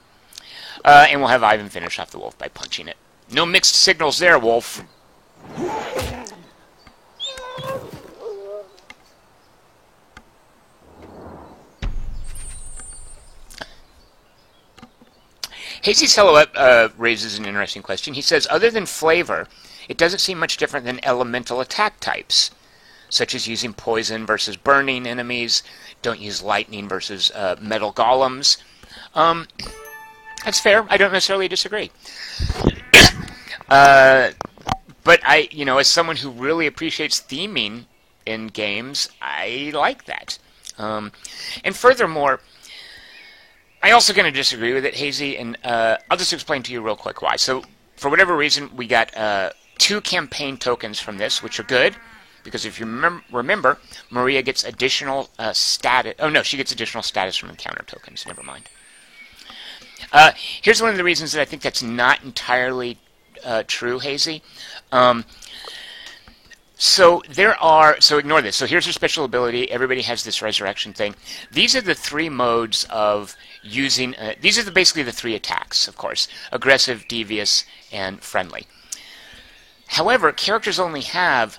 And we'll have Ivan finish off the wolf by punching it. No mixed signals there, wolf. Hazy Silhouette raises an interesting question. He says, other than flavor, it doesn't seem much different than elemental attack types, such as using poison versus burning enemies, don't use lightning versus metal golems. That's fair. I don't necessarily disagree. But as someone who really appreciates theming in games, I like that. And furthermore, I also going to disagree with it, Hazy, and I'll just explain to you real quick why. So, for whatever reason, we got 2 campaign tokens from this, which are good, because if you remember, Maria gets additional status. Oh no, she gets additional status from encounter tokens. Never mind. Here's one of the reasons that I think that's not entirely true, Hazy. So ignore this. So here's her special ability. Everybody has this resurrection thing. These are the 3 modes of using. These are basically the 3 attacks, of course: aggressive, devious, and friendly. However, characters only have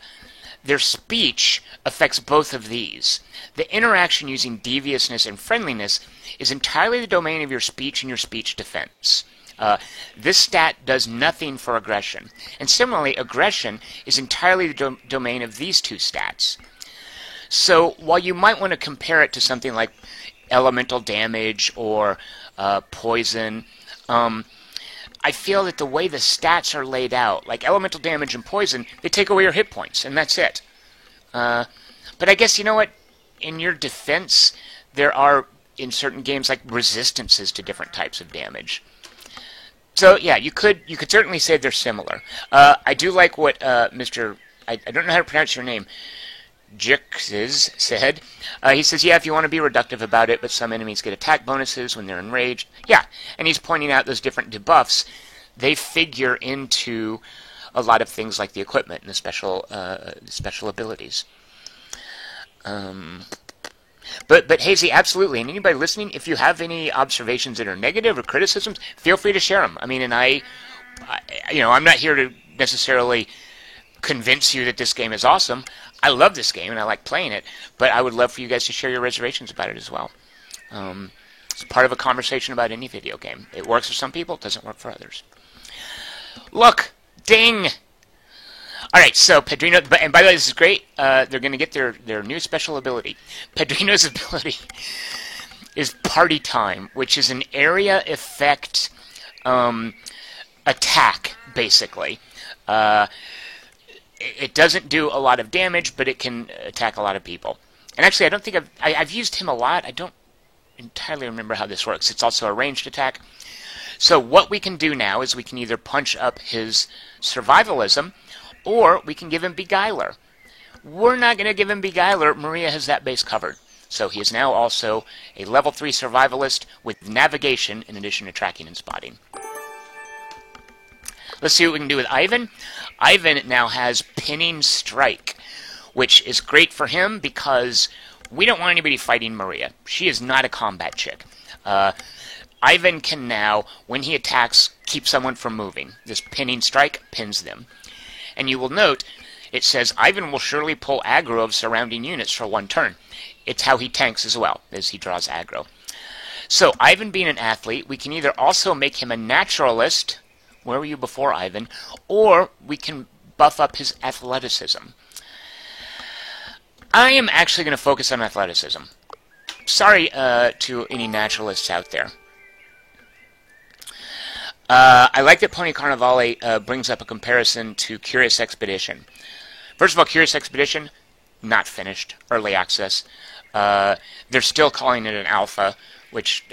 their speech affects both of these. The interaction using deviousness and friendliness is entirely the domain of your speech and your speech defense. This stat does nothing for aggression. And similarly, aggression is entirely the domain of these 2 stats. So while you might want to compare it to something like elemental damage or poison, I feel that the way the stats are laid out, like elemental damage and poison, they take away your hit points, and that's it. But I guess, you know what? In your defense, there are, in certain games, like resistances to different types of damage. So yeah, you could certainly say they're similar. I do like what Mr. I don't know how to pronounce your name. Jixes said. He says, yeah, if you want to be reductive about it, but some enemies get attack bonuses when they're enraged. Yeah, and he's pointing out those different debuffs. They figure into a lot of things like the equipment and the special abilities. But Hazy, absolutely, and anybody listening, if you have any observations that are negative or criticisms, feel free to share them. I mean, and I'm not here to necessarily convince you that this game is awesome. I love this game and I like playing it, but I would love for you guys to share your reservations about it as well. It's part of a conversation about any video game. It works for some people, it doesn't work for others. Look! Ding! Alright, so Pedrino, and by the way, this is great. They're going to get their new special ability. Pedrino's ability is Party Time, which is an area effect attack, basically. It doesn't do a lot of damage, but it can attack a lot of people. And actually, I don't think I've used him a lot. I don't entirely remember how this works. It's also a ranged attack. So what we can do now is we can either punch up his survivalism, or we can give him Beguiler. We're not going to give him Beguiler. Maria has that base covered. So he is now also a level 3 survivalist with navigation in addition to tracking and spotting. Let's see what we can do with Ivan. Ivan now has Pinning Strike, which is great for him because we don't want anybody fighting Maria. She is not a combat chick. Ivan can now, when he attacks, keep someone from moving. This Pinning Strike pins them. And you will note, it says Ivan will surely pull aggro of surrounding units for 1 turn. It's how he tanks as well, as he draws aggro. So, Ivan being an athlete, we can either also make him a naturalist. Where were you before, Ivan? Or we can buff up his athleticism. I am actually going to focus on athleticism. Sorry to any naturalists out there. I like that Pony Carnivale brings up a comparison to Curious Expedition. First of all, Curious Expedition, not finished. Early access. They're still calling it an alpha, which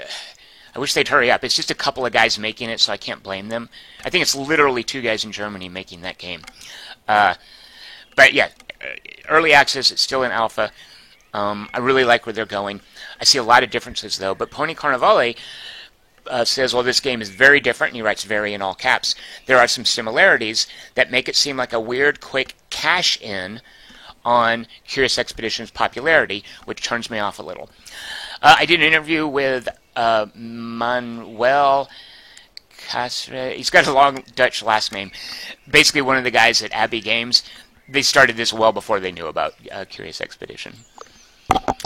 I wish they'd hurry up. It's just a couple of guys making it, so I can't blame them. I think it's literally 2 guys in Germany making that game. But yeah, early access, it's still in alpha. I really like where they're going. I see a lot of differences, though. But Pony Carnivale says, well, this game is very different, and he writes very in all caps. There are some similarities that make it seem like a weird, quick cash-in on Curious Expedition's popularity, which turns me off a little. I did an interview with Manuel Casre. He's got a long Dutch last name. Basically, one of the guys at Abbey Games. They started this well before they knew about Curious Expedition.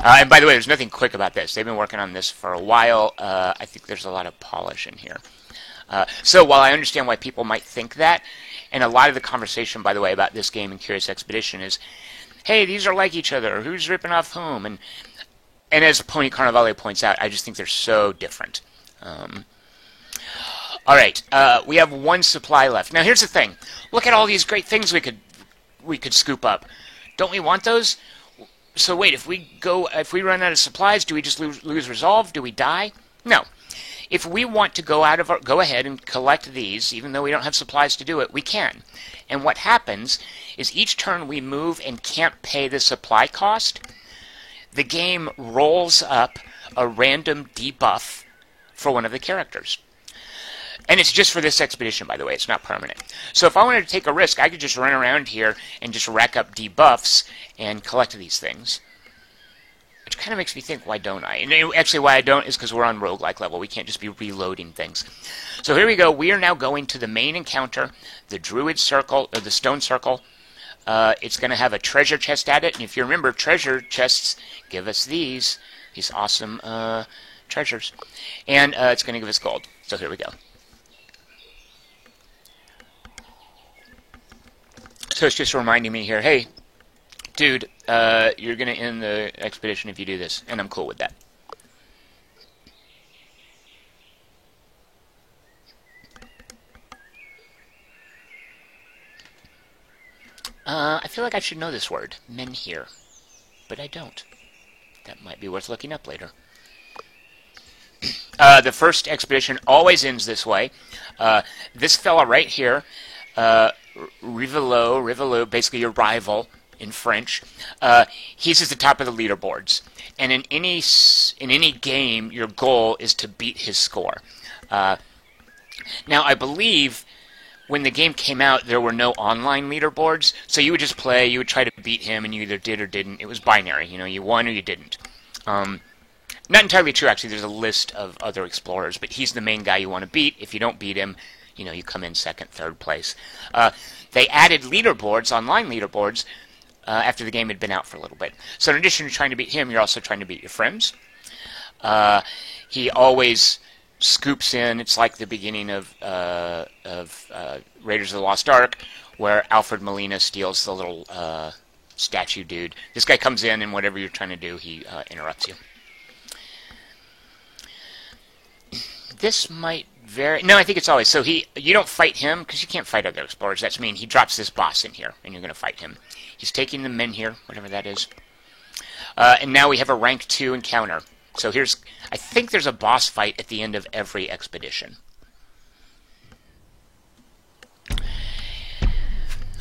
And by the way, there's nothing quick about this. They've been working on this for a while. I think there's a lot of polish in here. So while I understand why people might think that, and a lot of the conversation, by the way, about this game and Curious Expedition is, hey, these are like each other. Who's ripping off whom? And as Pony Carnivale points out, I just think they're so different. All right, we have 1 supply left. Now, here's the thing. Look at all these great things we could scoop up. Don't we want those? So wait, if we run out of supplies, do we just lose resolve? Do we die? No. If we want to go ahead and collect these, even though we don't have supplies to do it, we can. And what happens is each turn we move and can't pay the supply cost, the game rolls up a random debuff for one of the characters. And it's just for this expedition, by the way. It's not permanent. So if I wanted to take a risk, I could just run around here and just rack up debuffs and collect these things. Which kind of makes me think, why don't I? And actually, why I don't is because we're on roguelike level. We can't just be reloading things. So here we go. We are now going to the main encounter, the Druid Circle, or the Stone Circle. It's going to have a treasure chest at it. And if you remember, treasure chests give us these awesome treasures. And it's going to give us gold. So here we go. So it's just reminding me here, hey, dude, you're going to end the expedition if you do this, and I'm cool with that. I feel like I should know this word, menhir, but I don't. That might be worth looking up later. The first expedition always ends this way. This fella right here, Rivelo, basically your rival in French, he's at the top of the leaderboards. And in any game, your goal is to beat his score. Now, I believe when the game came out, there were no online leaderboards, so you would just play, you would try to beat him, and you either did or didn't. It was binary, you know, you won or you didn't. Not entirely true, actually. There's a list of other explorers, but he's the main guy you want to beat. If you don't beat him, you come in second, third place. They added leaderboards, online leaderboards, after the game had been out for a little bit. So in addition to trying to beat him, you're also trying to beat your friends. He always scoops in. It's like the beginning of Raiders of the Lost Ark, where Alfred Molina steals the little statue dude. This guy comes in, and whatever you're trying to do, he interrupts you. This might vary. No, I think it's always. So you don't fight him, because you can't fight other explorers. That's mean he drops this boss in here, and you're going to fight him. He's taking the men here, whatever that is. And now we have a rank 2 encounter. So I think there's a boss fight at the end of every expedition.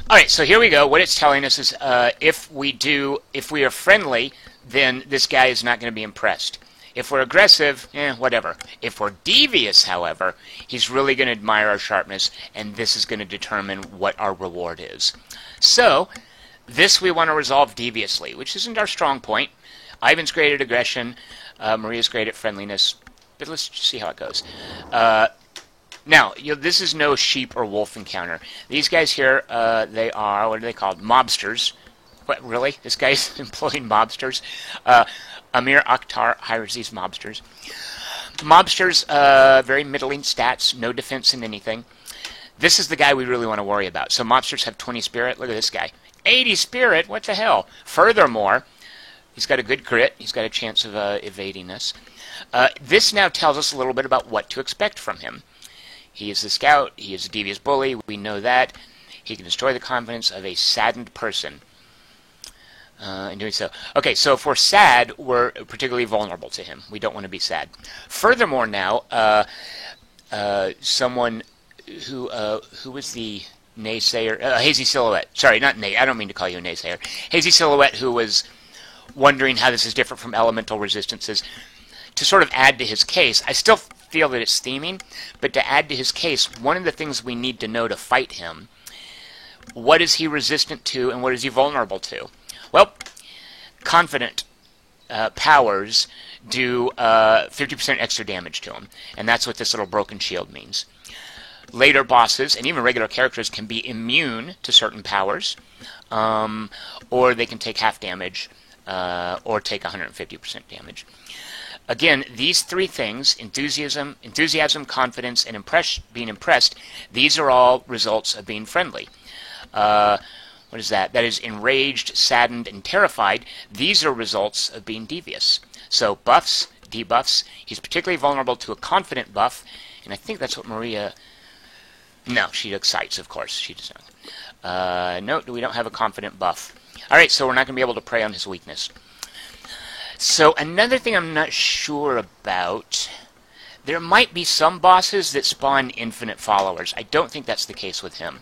Alright, so here we go. What it's telling us is if we are friendly, then this guy is not going to be impressed. If we're aggressive, whatever. If we're devious, however, he's really going to admire our sharpness, and this is going to determine what our reward is. So, this we want to resolve deviously, which isn't our strong point. Ivan's great at aggression. Maria's great at friendliness. But let's just see how it goes. Now, this is no sheep or wolf encounter. These guys here, they are, what are they called? Mobsters. What, really? This guy's employing mobsters? Amir Akhtar hires these mobsters. Mobsters, very middling stats, no defense in anything. This is the guy we really want to worry about. So mobsters have 20 spirit. Look at this guy. 80 spirit? What the hell? Furthermore, he's got a good crit. He's got a chance of evading us. This now tells us a little bit about what to expect from him. He is the scout. He is a devious bully. We know that. He can destroy the confidence of a saddened person. In doing so. Okay, so if we're sad, we're particularly vulnerable to him. We don't want to be sad. Furthermore now, someone who was the naysayer, Hazy Silhouette. Sorry, not nay. I don't mean to call you a naysayer. Hazy Silhouette, who was wondering how this is different from elemental resistances. To sort of add to his case, I still feel that it's theming, but to add to his case, one of the things we need to know to fight him, what is he resistant to and what is he vulnerable to? Well, confident powers do 50% extra damage to him, and that's what this little broken shield means. Later bosses, and even regular characters, can be immune to certain powers, or they can take half damage, or take 150% damage. Again, these three things, enthusiasm, confidence, and being impressed, these are all results of being friendly. What is that? That is enraged, saddened, and terrified. These are results of being devious. So buffs, debuffs. He's particularly vulnerable to a confident buff, and I think that's what Maria... No, she excites, of course. She does not. No, we don't have a confident buff. Alright, so we're not going to be able to prey on his weakness. So another thing I'm not sure about... There might be some bosses that spawn infinite followers. I don't think that's the case with him.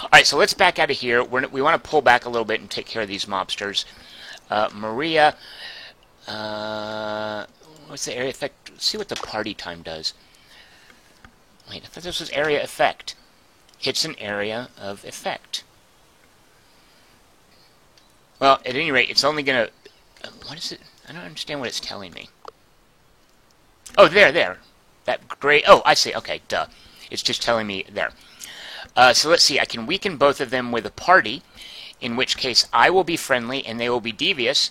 Alright, so let's back out of here. We want to pull back a little bit and take care of these mobsters. Maria, what's the area effect? Let's see what the party time does. Wait, I thought this was area effect. Hits an area of effect. Well, at any rate, it's only going to... what is it? I don't understand what it's telling me. Oh, there. That gray... Oh, I see. Okay, duh. It's just telling me there. So let's see, I can weaken both of them with a party, in which case I will be friendly and they will be devious.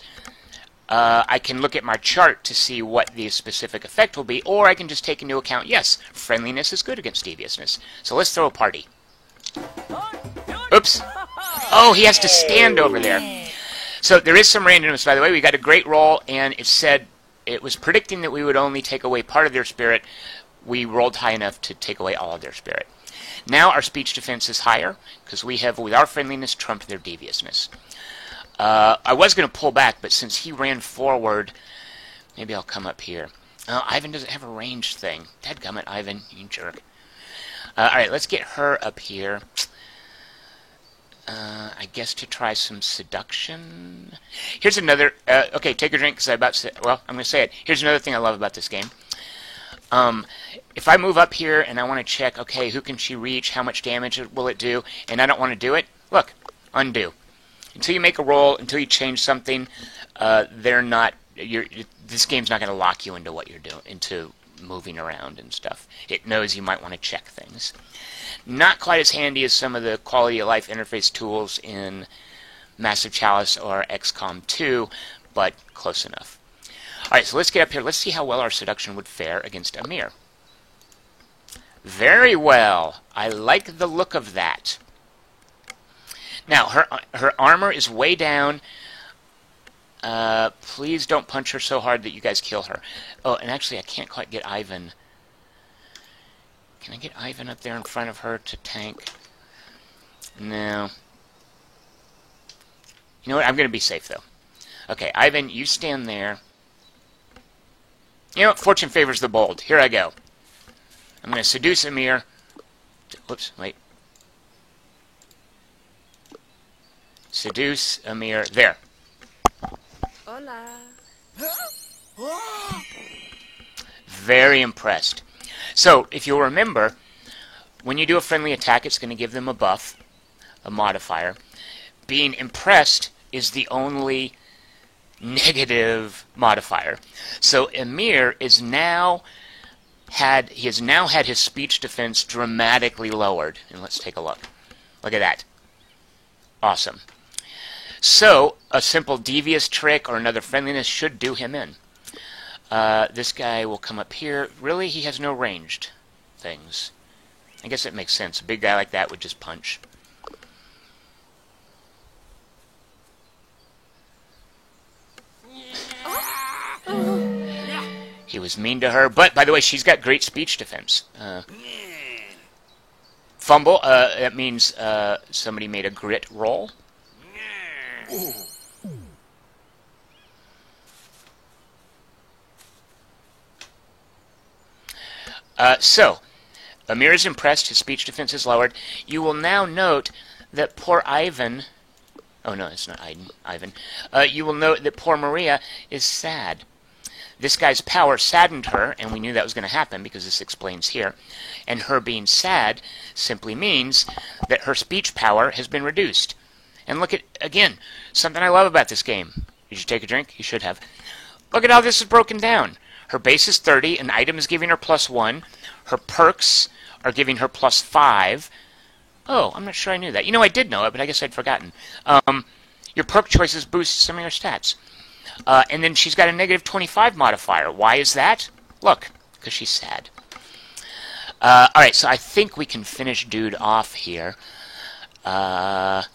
I can look at my chart to see what the specific effect will be, or I can just take into account, yes, friendliness is good against deviousness. So let's throw a party. Oops. Oh, he has to stand over there. So there is some randomness, by the way. We got a great roll, and it said it was predicting that we would only take away part of their spirit. We rolled high enough to take away all of their spirit. Now our speech defense is higher, because we have, with our friendliness, trumped their deviousness. I was going to pull back, but since he ran forward, maybe I'll come up here. Ivan doesn't have a range thing. Dadgummit, Ivan, you jerk. Alright, let's get her up here. I guess to try some seduction. Here's another... okay, take a drink, because I'm about to say... Well, I'm going to say it. Here's another thing I love about this game. If I move up here and I want to check, okay, who can she reach, how much damage will it do, and I don't want to do it, look, undo. Until you make a roll, until you change something, they're not, this game's not going to lock you into what you're doing, into moving around and stuff. It knows you might want to check things. Not quite as handy as some of the quality of life interface tools in Massive Chalice or XCOM 2, but close enough. Alright, so let's get up here. Let's see how well our seduction would fare against Amir. Very well. I like the look of that. Now, her armor is way down. Please don't punch her so hard that you guys kill her. Oh, and actually, I can't quite get Ivan. Can I get Ivan up there in front of her to tank? No. You know what? I'm going to be safe, though. Okay, Ivan, you stand there. You know what? Fortune favors the bold. Here I go. I'm going to seduce Amir. Whoops, wait. Seduce Amir. There. Hola. Very impressed. So, if you'll remember, when you do a friendly attack, it's going to give them a buff, a modifier. Being impressed is the only negative modifier. So Amir has now had his speech defense dramatically lowered. And let's take a look. Look at that. Awesome. So a simple devious trick or another friendliness should do him in. This guy will come up here. Really, he has no ranged things. I guess it makes sense. A big guy like that would just punch. He was mean to her, but by the way, she's got great speech defense. Fumble, that means somebody made a grit roll. So, Amir is impressed, his speech defense is lowered. You will now note that poor Ivan... Oh no, it's not Ivan. You will note that poor Maria is sad. This guy's power saddened her, and we knew that was going to happen because this explains here. And her being sad simply means that her speech power has been reduced. And look at, again, something I love about this game. Did you take a drink? You should have. Look at how this is broken down. Her base is 30, an item is giving her +1. Her perks are giving her +5. Oh, I'm not sure I knew that. You know, I did know it, but I guess I'd forgotten. Your perk choices boost some of your stats. And then she's got a -25 modifier. Why is that? Look, because she's sad. Alright, so I think we can finish dude off here. I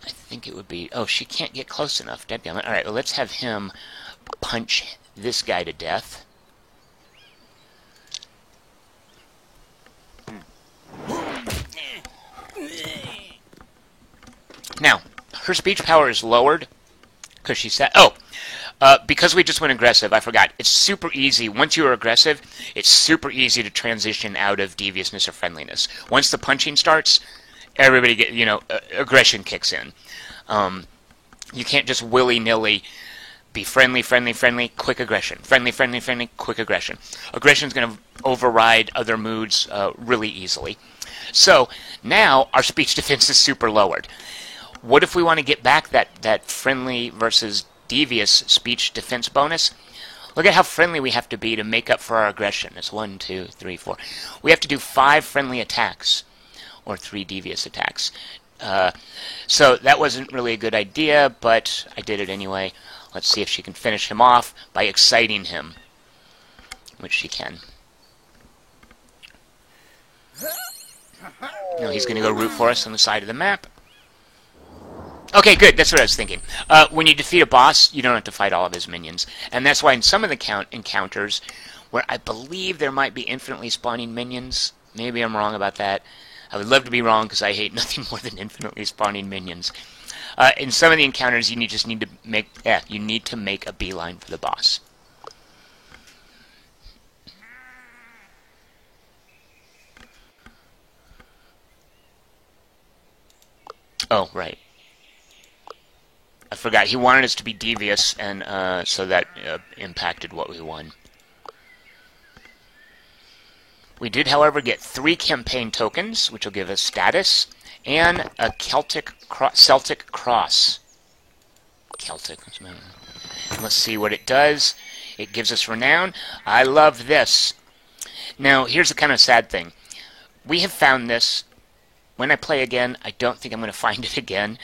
think it would be... Oh, she can't get close enough. Dadgummit. Alright, well, let's have him punch this guy to death. Now, her speech power is lowered because she said... Oh, because we just went aggressive, I forgot. It's super easy. Once you are aggressive, it's super easy to transition out of deviousness or friendliness. Once the punching starts, everybody get, aggression kicks in. You can't just willy-nilly be friendly, quick aggression. Friendly, quick aggression. Aggression's going to override other moods really easily. So, now our speech defense is super lowered. What if we want to get back that friendly versus devious speech defense bonus? Look at how friendly we have to be to make up for our aggression. It's 1, 2, 3, 4. We have to do 5 friendly attacks, or 3 devious attacks. So that wasn't really a good idea, but I did it anyway. Let's see if she can finish him off by exciting him, which she can. Now he's going to go root for us on the side of the map. Okay, good. That's what I was thinking. When you defeat a boss, you don't have to fight all of his minions. And that's why in some of the encounters, where I believe there might be infinitely spawning minions, maybe I'm wrong about that. I would love to be wrong because I hate nothing more than infinitely spawning minions. In some of the encounters, you need to make a beeline for the boss. Oh, right. I forgot. He wanted us to be devious, and so that impacted what we won. We did, however, get 3 campaign tokens, which will give us status, and a Celtic cross. Celtic. Let's see what it does. It gives us renown. I love this. Now, here's the kind of sad thing. We have found this. When I play again, I don't think I'm going to find it again.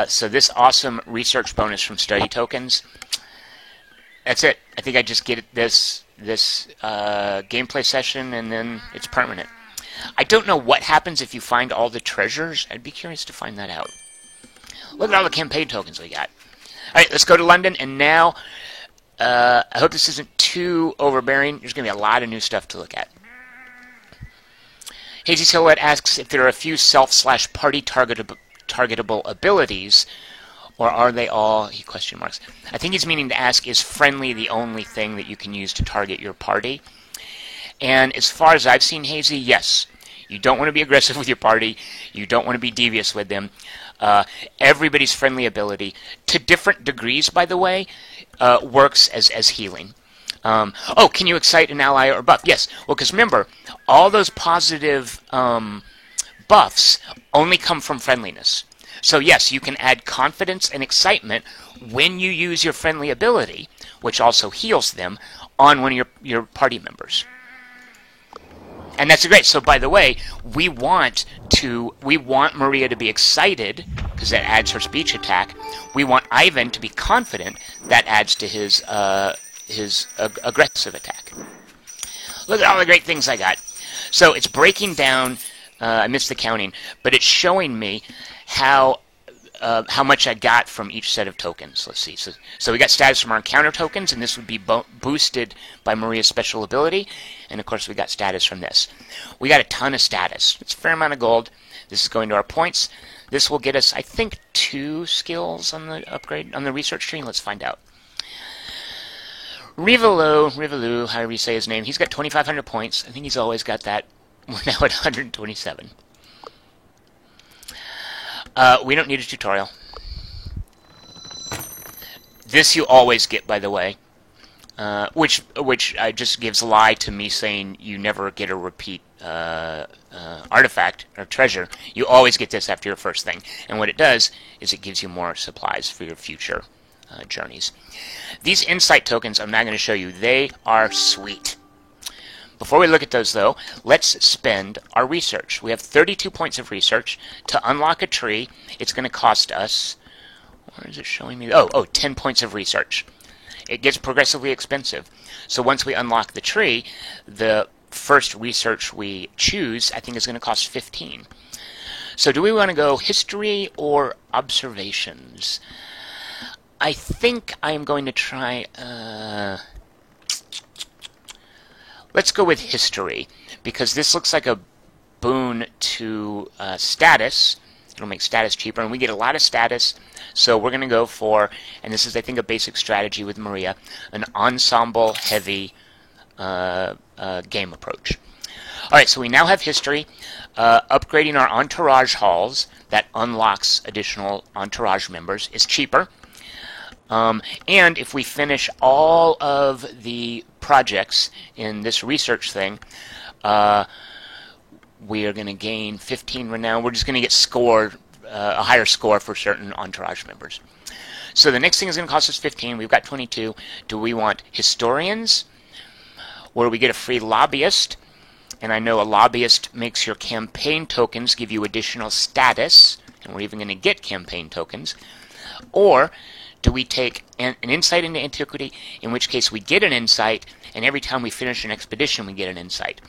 So this awesome research bonus from study tokens, that's it. I think I just get this gameplay session, and then it's permanent. I don't know what happens if you find all the treasures. I'd be curious to find that out. Look at all the campaign tokens we got. All right, let's go to London, and now I hope this isn't too overbearing. There's going to be a lot of new stuff to look at. Hazy Silhouette asks if there are a few self/party targetable abilities, or are they all, he question marks. I think he's meaning to ask, is friendly the only thing that you can use to target your party? And as far as I've seen, Hazy, yes. You don't want to be aggressive with your party. You don't want to be devious with them. Everybody's friendly ability, to different degrees, by the way, works as healing. Can you excite an ally or buff? Yes. Well, because remember, all those positive buffs only come from friendliness. So yes, you can add confidence and excitement when you use your friendly ability, which also heals them, on one of your party members. And that's great. So by the way, we want Maria to be excited, because that adds her speech attack. We want Ivan to be confident. That adds to his aggressive attack. Look at all the great things I got. So it's breaking down, I missed the counting, but it's showing me how much I got from each set of tokens. Let's see. So we got status from our encounter tokens, and this would be boosted by Maria's special ability. And of course we got status from this. We got a ton of status. It's a fair amount of gold. This is going to our points. This will get us, I think, 2 skills on the upgrade, on the research tree. Let's find out. Rivalu, however you say his name, he's got 2,500 points. I think he's always got that. We're now at 127. We don't need a tutorial. This you always get, by the way, which just gives a lie to me saying you never get a repeat artifact or treasure. You always get this after your first thing, and what it does is it gives you more supplies for your future journeys. These insight tokens I'm not going to show you. They are sweet. Before we look at those, though, let's spend our research. We have 32 points of research. To unlock a tree, it's going to cost us, where is it showing me? 10 points of research. It gets progressively expensive. So once we unlock the tree, the first research we choose, I think, is going to cost 15. So do we want to go history or observations? I think I am going to try... let's go with history, because this looks like a boon to status. It'll make status cheaper, and we get a lot of status. So we're going to go for, and this is, I think, a basic strategy with Maria, an ensemble-heavy game approach. All right, so we now have history. Upgrading our entourage halls, that unlocks additional entourage members, is cheaper. And if we finish all of the projects in this research thing, we are going to gain 15 renown. We're just going to get scored, a higher score for certain entourage members. So the next thing is going to cost us 15. We've got 22. Do we want historians, where we get a free lobbyist? And I know a lobbyist makes your campaign tokens give you additional status, and we're even going to get campaign tokens. Or do we take an insight into antiquity, in which case we get an insight, and every time we finish an expedition we get an insight.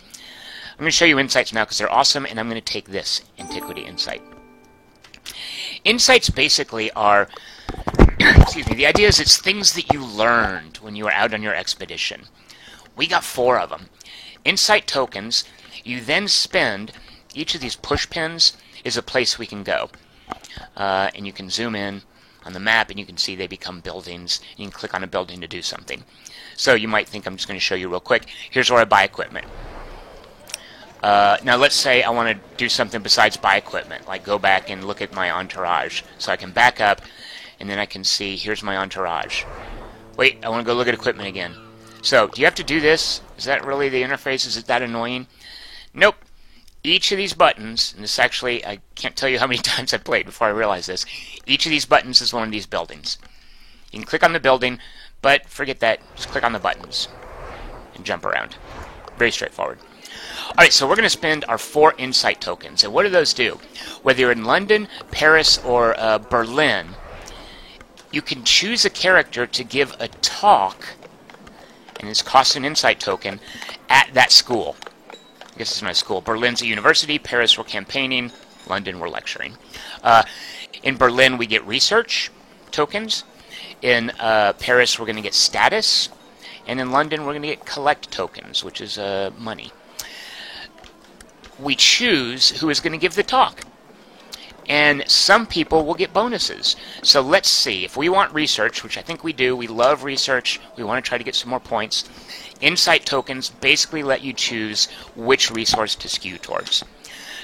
I'm going to show you insights now because they're awesome, and I'm going to take this antiquity insight. Insights basically are, excuse me, the idea is it's things that you learned when you were out on your expedition. We got 4 of them. Insight tokens, you then spend, each of these push pins is a place we can go. And you can zoom in on the map, and you can see they become buildings. You can click on a building to do something. So you might think I'm just going to show you real quick. Here's where I buy equipment. Now let's say I want to do something besides buy equipment, like go back and look at my entourage. So I can back up, and then I can see, here's my entourage. Wait, I want to go look at equipment again. So, do you have to do this? Is that really the interface? Is it that annoying? Nope. Each of these buttons, and this actually, I can't tell you how many times I played before I realized this, each of these buttons is one of these buildings. You can click on the building, But forget that. Just click on the buttons and jump around. Very straightforward. Alright, so we're going to spend our 4 insight tokens. And what do those do? Whether you're in London, Paris, or Berlin, you can choose a character to give a talk, and this costs an insight token, at that school. I guess this is my school. Berlin's a university, Paris we're campaigning, London we're lecturing. In Berlin we get research tokens. In Paris we're going to get status. And in London we're going to get collect tokens, which is money. We choose who is going to give the talk. And some people will get bonuses. So let's see. If we want research, which I think we do, we love research, we want to try to get some more points, insight tokens basically let you choose which resource to skew towards.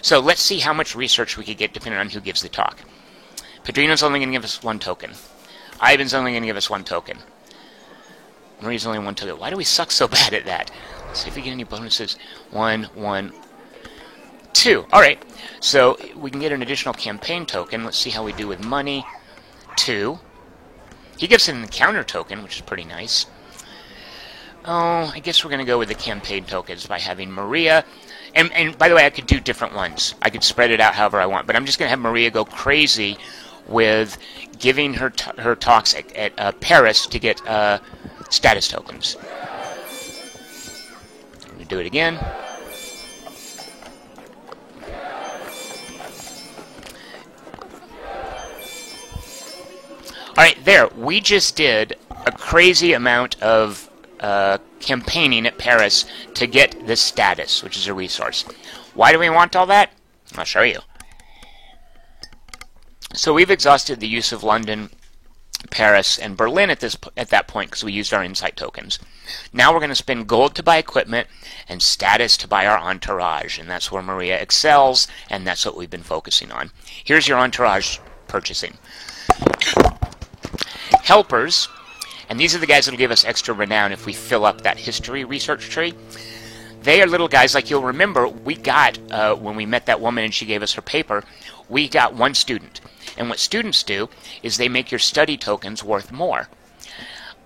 So let's see how much research we could get depending on who gives the talk. Pedrino's only going to give us 1 token. Ivan's only going to give us 1 token. Maria's only 1 token. Why do we suck so bad at that? Let's see if we get any bonuses. 1, 1, 2. Alright, so we can get an additional campaign token. Let's see how we do with money. 2. He gives an encounter token, which is pretty nice. Oh, I guess we're going to go with the campaign tokens by having Maria. And by the way, I could do different ones. I could spread it out however I want. But I'm just going to have Maria go crazy with giving her talks at Paris to get status tokens. I'm going to do it again. Alright, there. We just did a crazy amount of campaigning at Paris to get this status, which is a resource. Why do we want all that? I'll show you. So we've exhausted the use of London, Paris, and Berlin at that point because we used our insight tokens. Now we're going to spend gold to buy equipment and status to buy our entourage, and that's where Maria excels, and that's what we've been focusing on. Here's your entourage purchasing. Helpers, and these are the guys that will give us extra renown if we fill up that history research tree. They are little guys, like you'll remember, we got, when we met that woman and she gave us her paper, we got 1 student. And what students do is they make your study tokens worth more.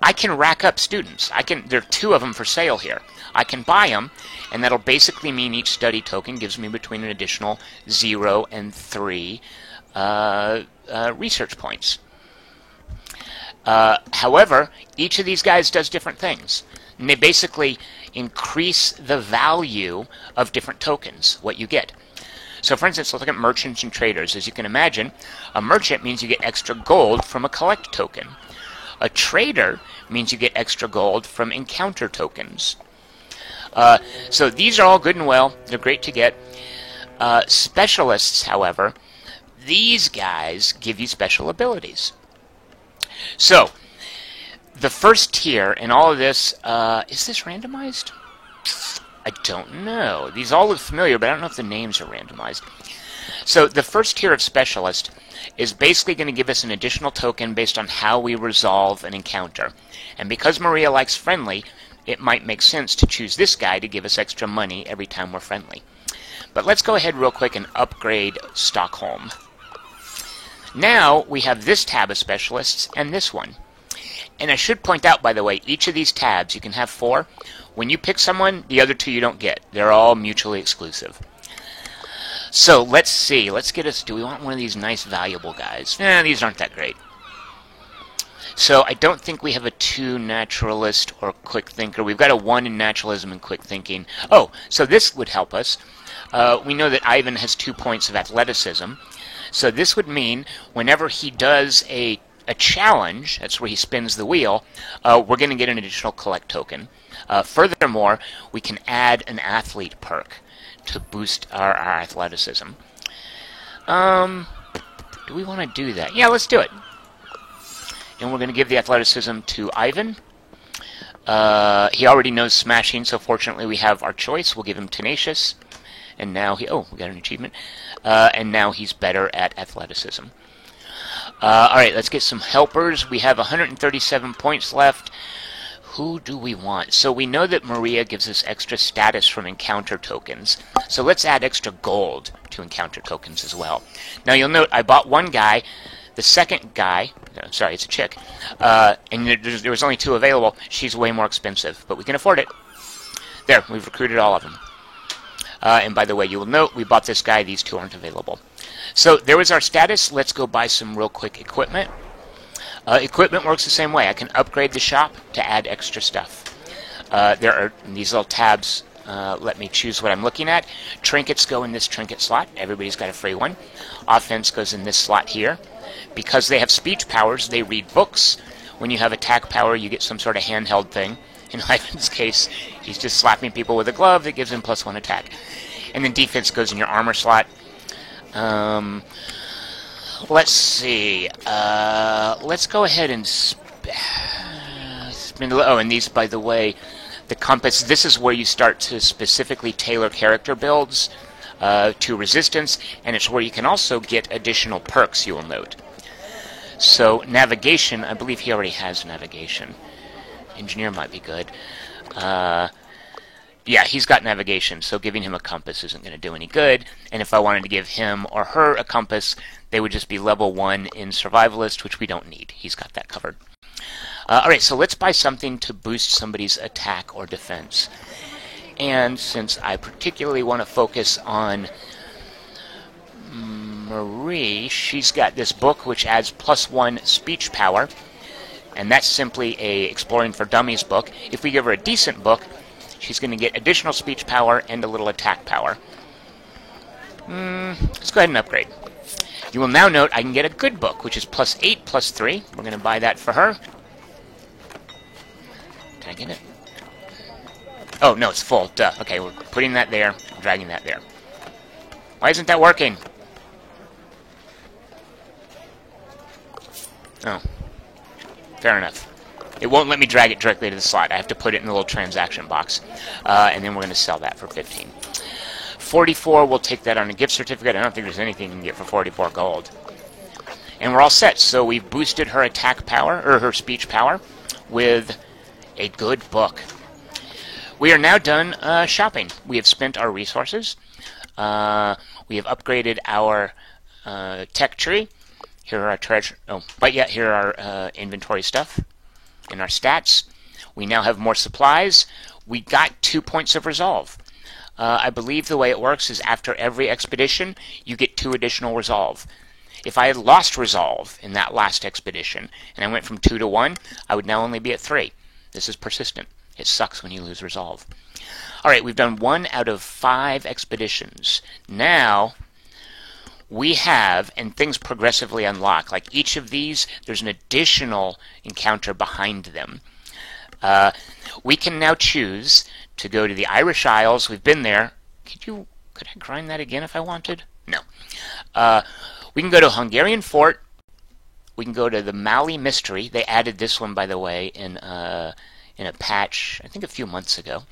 I can rack up students. There are 2 of them for sale here. I can buy them, and that'll basically mean each study token gives me between an additional 0 and 3 research points. However, each of these guys does different things. And they basically increase the value of different tokens, what you get. So for instance, let's look at merchants and traders. As you can imagine, a merchant means you get extra gold from a collect token. A trader means you get extra gold from encounter tokens. So these are all good and well. They're great to get. Specialists, however, these guys give you special abilities. So, the first tier in all of this, is this randomized? I don't know. These all look familiar, but I don't know if the names are randomized. So, the first tier of specialist is basically going to give us an additional token based on how we resolve an encounter. And because Maria likes friendly, it might make sense to choose this guy to give us extra money every time we're friendly. But let's go ahead real quick and upgrade Stockholm. Now we have this tab of specialists and this one. And I should point out, by the way, each of these tabs, you can have 4. When you pick someone, the other 2 you don't get. They're all mutually exclusive. So let's see. Let's get us... Do we want one of these nice valuable guys? These aren't that great. So I don't think we have a 2 naturalist or quick thinker. We've got a 1 in naturalism and quick thinking. Oh, so this would help us. We know that Ivan has 2 points of athleticism. So this would mean whenever he does a challenge, that's where he spins the wheel, we're going to get an additional collect token. Furthermore, we can add an athlete perk to boost our athleticism. Do we want to do that? Yeah, let's do it. And we're going to give the athleticism to Ivan. He already knows smashing, so fortunately we have our choice. We'll give him tenacious. And now we got an achievement. And now he's better at athleticism. Alright, let's get some helpers. We have 137 points left. Who do we want? So we know that Maria gives us extra status from encounter tokens. So let's add extra gold to encounter tokens as well. Now you'll note I bought one guy The second guy, no, sorry, it's a chick, and there was only 2 available. She's way more expensive, but we can afford it. There, we've recruited all of them. And by the way, you will note we bought this guy. These 2 aren't available. So there was our status. Let's go buy some real quick equipment. Equipment works the same way. I can upgrade the shop to add extra stuff. There are these little tabs. Let me choose what I'm looking at. Trinkets go in this trinket slot. Everybody's got a free one. Offense goes in this slot here. Because they have speech powers, they read books. When you have attack power, you get some sort of handheld thing. In Ivan's case, he's just slapping people with a glove that gives him +1 attack. And then defense goes in your armor slot. Let's see. Let's go ahead and spin. Oh, and these, by the way, the compass. This is where you start to specifically tailor character builds to resistance, and it's where you can also get additional perks, you will note. So navigation, I believe he already has navigation. Engineer might be good. Yeah, he's got navigation, so giving him a compass isn't going to do any good. And if I wanted to give him or her a compass, they would just be level 1 in Survivalist, which we don't need. He's got that covered. Alright, so let's buy something to boost somebody's attack or defense. And since I particularly want to focus on Marie, she's got this book which adds +1 speech power. And that's simply a Exploring for Dummies book. If we give her a decent book, she's going to get additional speech power and a little attack power. Let's go ahead and upgrade. You will now note I can get a good book, which is +8, +3. We're going to buy that for her. Can I get it? Oh, no, it's full. Duh. Okay, we're putting that there, dragging that there. Why isn't that working? Oh. Fair enough. It won't let me drag it directly to the slot. I have to put it in the little transaction box. And then we're going to sell that for 15. 44, we'll take that on a gift certificate. I don't think there's anything you can get for 44 gold. And we're all set. So we've boosted her attack power, or her speech power, with a good book. We are now done shopping. We have spent our resources. We have upgraded our tech tree. Here are our treasure. Oh, but yeah, here are our inventory stuff and our stats. We now have more supplies. We got 2 points of resolve. I believe the way it works is after every expedition, you get 2 additional resolve. If I had lost resolve in that last expedition, and I went from 2 to 1, I would now only be at 3. This is persistent. It sucks when you lose resolve. Alright, we've done 1 out of 5 expeditions. Now, we have, and things progressively unlock, like each of these, there's an additional encounter behind them. We can now choose to go to the Irish Isles. We've been there. Could I grind that again if I wanted? No. We can go to Hungarian Fort. We can go to the Mali Mystery. They added this one, by the way, in a patch, I think a few months ago.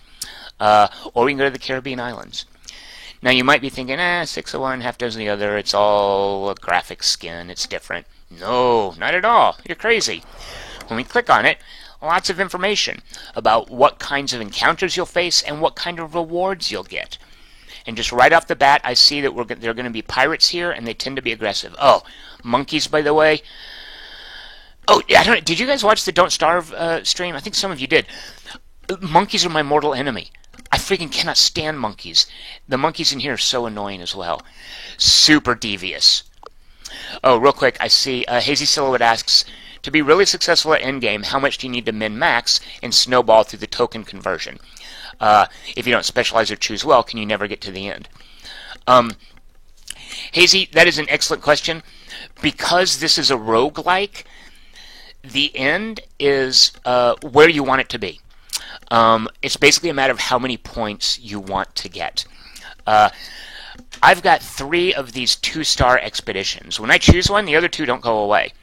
Or we can go to the Caribbean Islands. Now you might be thinking, 6 of one, half dozen the other, it's all a graphic skin, it's different. No, not at all. You're crazy. When we click on it, lots of information about what kinds of encounters you'll face and what kind of rewards you'll get. And just right off the bat, I see that there are going to be pirates here, and they tend to be aggressive. Oh, monkeys, by the way. Oh, yeah, did you guys watch the Don't Starve stream? I think some of you did. Monkeys are my mortal enemy. I freaking cannot stand monkeys. The monkeys in here are so annoying as well. Super devious. Oh, real quick, I see Hazy Silhouette asks, to be really successful at endgame, how much do you need to min-max and snowball through the token conversion? If you don't specialize or choose well, can you never get to the end? Hazy, that is an excellent question. Because this is a roguelike, the end is where you want it to be. It's basically a matter of how many points you want to get. I've got 3 of these 2-star expeditions. When I choose one, the other 2 don't go away.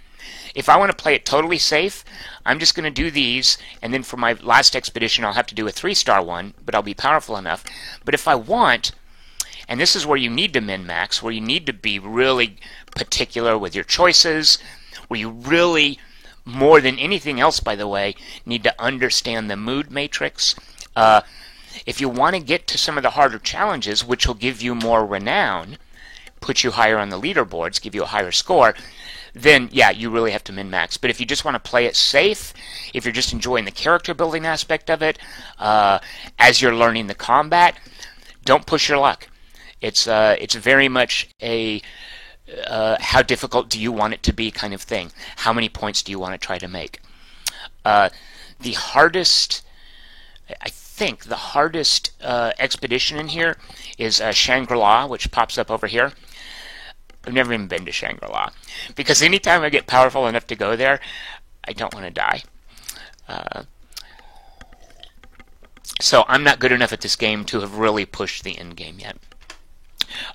If I want to play it totally safe, I'm just going to do these, and then for my last expedition I'll have to do a 3-star one, but I'll be powerful enough. But if I want, and this is where you need to min-max, where you need to be really particular with your choices, where you really, more than anything else, by the way, need to understand the mood matrix. If you want to get to some of the harder challenges, which will give you more renown, put you higher on the leaderboards, give you a higher score, then yeah, you really have to min-max. But if you just want to play it safe, if you're just enjoying the character building aspect of it, as you're learning the combat, don't push your luck. It's very much a how difficult do you want it to be kind of thing. How many points do you want to try to make? The hardest, I think, the hardest expedition in here is Shangri-La, which pops up over here. I've never even been to Shangri-La because anytime I get powerful enough to go there, I don't want to die. So I'm not good enough at this game to have really pushed the end game yet.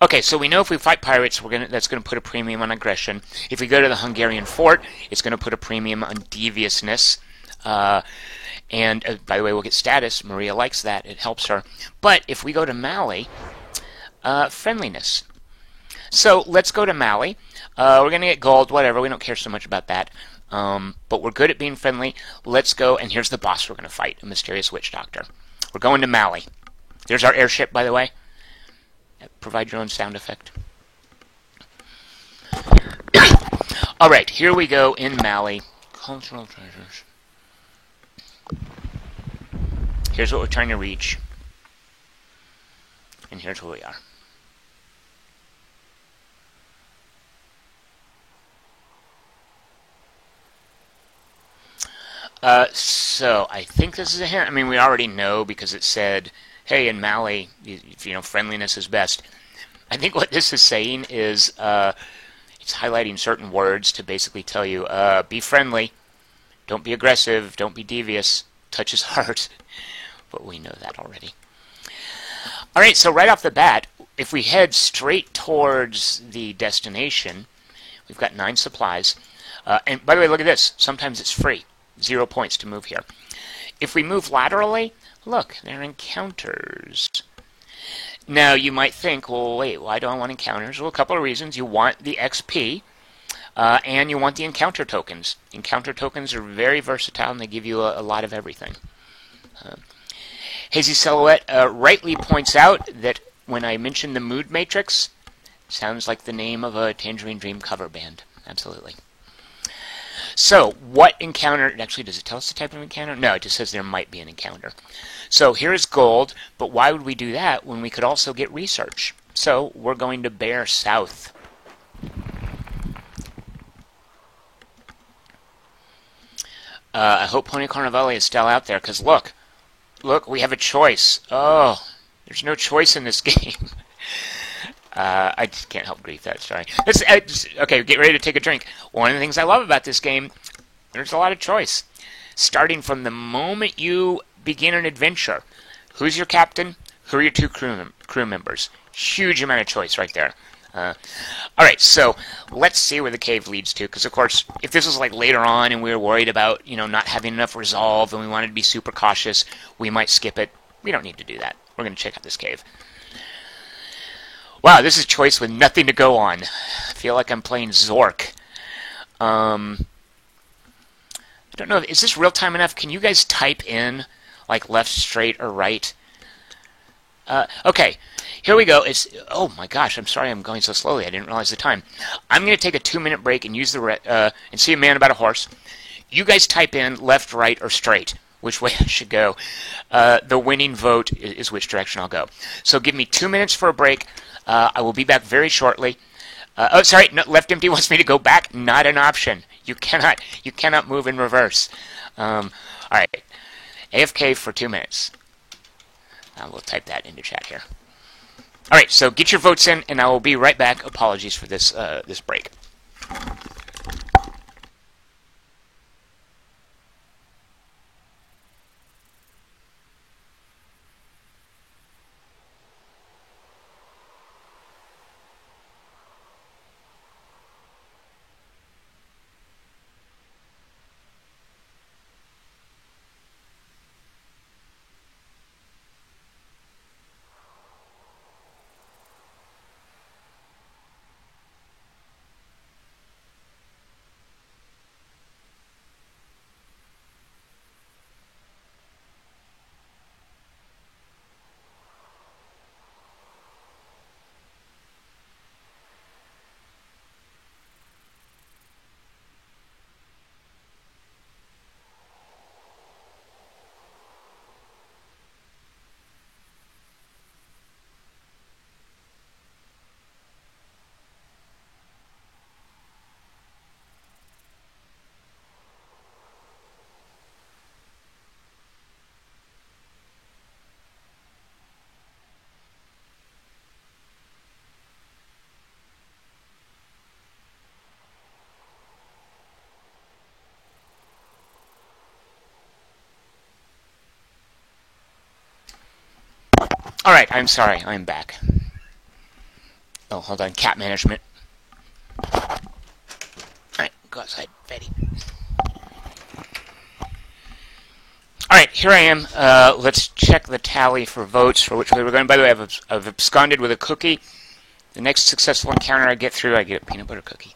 Okay, so we know if we fight pirates, that's going to put a premium on aggression. If we go to the Hungarian fort, it's going to put a premium on deviousness. And by the way, we'll get status. Maria likes that. It helps her. But if we go to Mali, friendliness. So let's go to Mali. We're going to get gold, whatever. We don't care so much about that. But we're good at being friendly. Let's go, and here's the boss we're going to fight, a mysterious witch doctor. We're going to Mali. There's our airship, by the way. Provide your own sound effect. All right, here we go in Mali. Cultural treasures. Here's what we're trying to reach. And here's where we are. So I think this is a hint. I mean, we already know because it said, hey, in Mali, friendliness is best. I think what this is saying is it's highlighting certain words to basically tell you, be friendly, don't be aggressive, don't be devious, touch his heart. But we know that already. All right, so right off the bat, if we head straight towards the destination, we've got 9 supplies. And by the way, look at this. Sometimes it's free. 0 points to move here. If we move laterally, look, there are encounters. Now, you might think, well, wait, why do I want encounters? Well, a couple of reasons. You want the XP, and you want the encounter tokens. Encounter tokens are very versatile, and they give you a lot of everything. Hazy Silhouette rightly points out that when I mentioned the Mood Matrix, sounds like the name of a Tangerine Dream cover band. Absolutely. So, what encounter... Actually, does it tell us the type of encounter? No, it just says there might be an encounter. So, here is gold, but why would we do that when we could also get research? So, we're going to bear south. I hope Pony Carnivale is still out there, because look, we have a choice. Oh, there's no choice in this game. I just can't help grief that, sorry. Okay, get ready to take a drink. One of the things I love about this game, there's a lot of choice. Starting from the moment you begin an adventure. Who's your captain? Who are your 2 crew members? Huge amount of choice right there. Alright, so let's see where the cave leads to, because of course, if this was like later on and we were worried about, not having enough resolve and we wanted to be super cautious, we might skip it. We don't need to do that. We're going to check out this cave. Wow, this is choice with nothing to go on. I feel like I'm playing Zork. I don't know, is this real time enough? Can you guys type in, like, left, straight, or right? Okay, here we go. Oh my gosh, I'm sorry I'm going so slowly. I didn't realize the time. I'm going to take a 2-minute break and use and see a man about a horse. You guys type in left, right, or straight, which way I should go. The winning vote is which direction I'll go. So give me 2 minutes for a break. I will be back very shortly. Oh, sorry, no, left empty wants me to go back. Not an option. You cannot move in reverse. All right, AFK for 2 minutes. We'll type that into chat here. All right, so get your votes in, and I will be right back. Apologies for this break. Alright, I'm sorry. I'm back. Oh, hold on. Cat management. Alright, go outside, Betty. Alright, here I am. Let's check the tally for votes for which way we're going. By the way, I've absconded with a cookie. The next successful encounter I get through, I get a peanut butter cookie.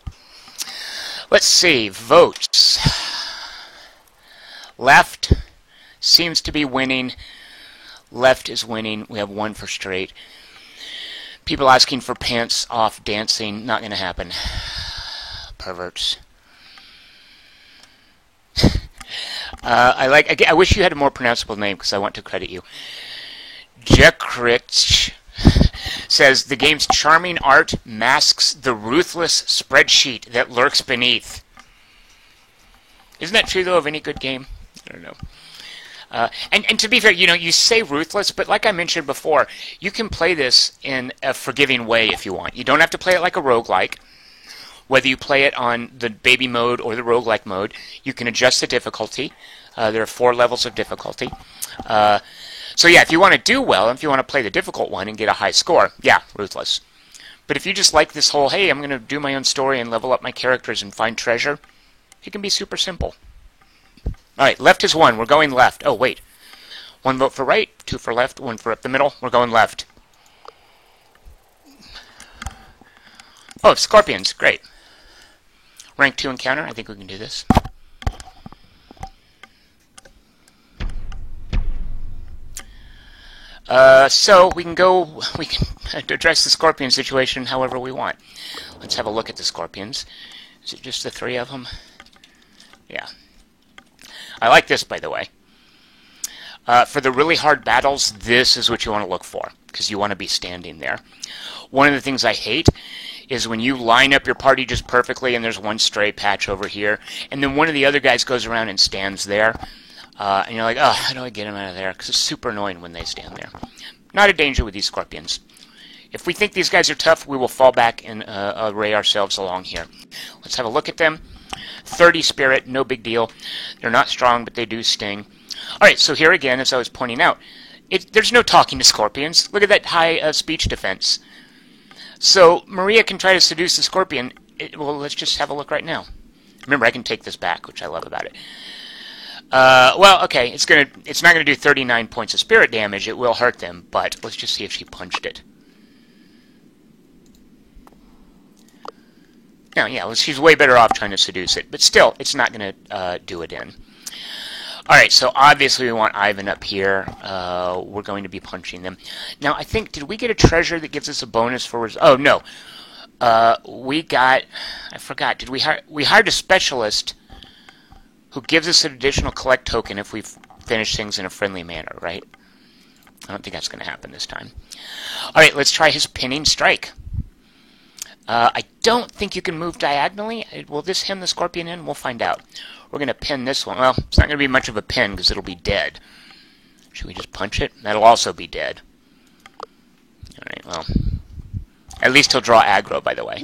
Let's see. Votes. Left seems to be winning. Left is winning. We have 1 for straight. People asking for pants off dancing. Not going to happen. Perverts. I wish you had a more pronounceable name because I want to credit you. Jekrich says the game's charming art masks the ruthless spreadsheet that lurks beneath. Isn't that true though of any good game? I don't know. And to be fair, you say ruthless, but like I mentioned before, you can play this in a forgiving way if you want. You don't have to play it like a roguelike. Whether you play it on the baby mode or the roguelike mode, you can adjust the difficulty. There are 4 levels of difficulty. So yeah, if you want to do well, if you want to play the difficult one and get a high score, yeah, ruthless. But if you just like this whole, hey, I'm going to do my own story and level up my characters and find treasure, it can be super simple. Alright, left is 1. We're going left. Oh, wait. 1 vote for right, 2 for left, 1 for up the middle. We're going left. Oh, scorpions. Great. Rank 2 encounter. I think we can do this. So we can address the scorpion situation however we want. Let's have a look at the scorpions. Is it just the 3 of them? Yeah. I like this, by the way. For the really hard battles, this is what you want to look for, because you want to be standing there. One of the things I hate is when you line up your party just perfectly and there's one stray patch over here, and then one of the other guys goes around and stands there, and you're like, oh, how do I get him out of there? Because it's super annoying when they stand there. Not a danger with these scorpions. If we think these guys are tough, we will fall back and array ourselves along here. Let's have a look at them. 30 spirit, no big deal. They're not strong, but they do sting. Alright, so here again, as I was pointing out, there's no talking to scorpions. Look at that high speech defense. So Maria can try to seduce the scorpion. Well, let's just have a look right now. Remember, I can take this back, which I love about it. Well, okay, it's not gonna do 39 points of spirit damage. It will hurt them, but let's just see if she punched it. No, yeah, well, she's way better off trying to seduce it, but still, it's not gonna do it in. Alright, so obviously we want Ivan up here. We're going to be punching them. Now, I think, did we get a treasure that gives us a bonus for... Oh, no. We got... I forgot. Did we hired a specialist who gives us an additional collect token if we finish things in a friendly manner, right? I don't think that's going to happen this time. Alright, let's try his pinning strike. I don't think you can move diagonally. Will this hem the scorpion in? We'll find out. We're going to pin this one. Well, it's not going to be much of a pin because it'll be dead. Should we just punch it? That'll also be dead. Alright, well. At least he'll draw aggro, by the way.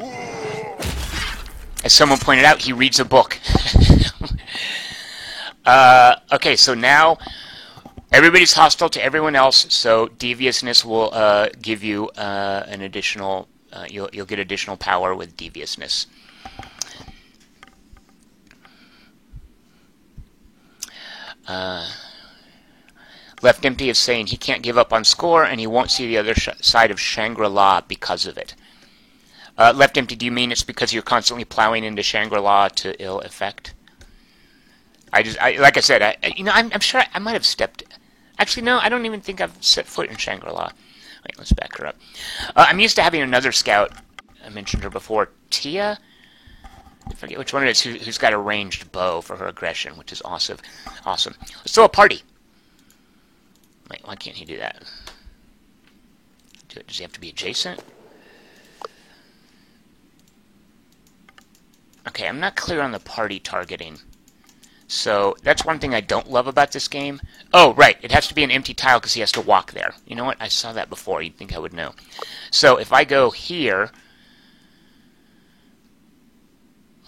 As someone pointed out, he reads a book. Okay, so now everybody's hostile to everyone else, so deviousness will give you an additional... You'll get additional power with deviousness. Left Empty is saying he can't give up on score and he won't see the other side of Shangri-La because of it. Left Empty, do you mean it's because you're constantly plowing into Shangri-La to ill effect? Like I said, I'm sure I might have stepped... Actually, no, I don't even think I've set foot in Shangri-La. Wait, let's back her up. I'm used to having another scout. I mentioned her before. Tia? I forget which one it is who's got a ranged bow for her aggression, which is awesome. Awesome. Let's throw a party. Wait, why can't he do that? Does he have to be adjacent? Okay, I'm not clear on the party targeting. So, that's one thing I don't love about this game. Oh, right, it has to be an empty tile because he has to walk there. You know what? I saw that before. You'd think I would know. So, if I go here...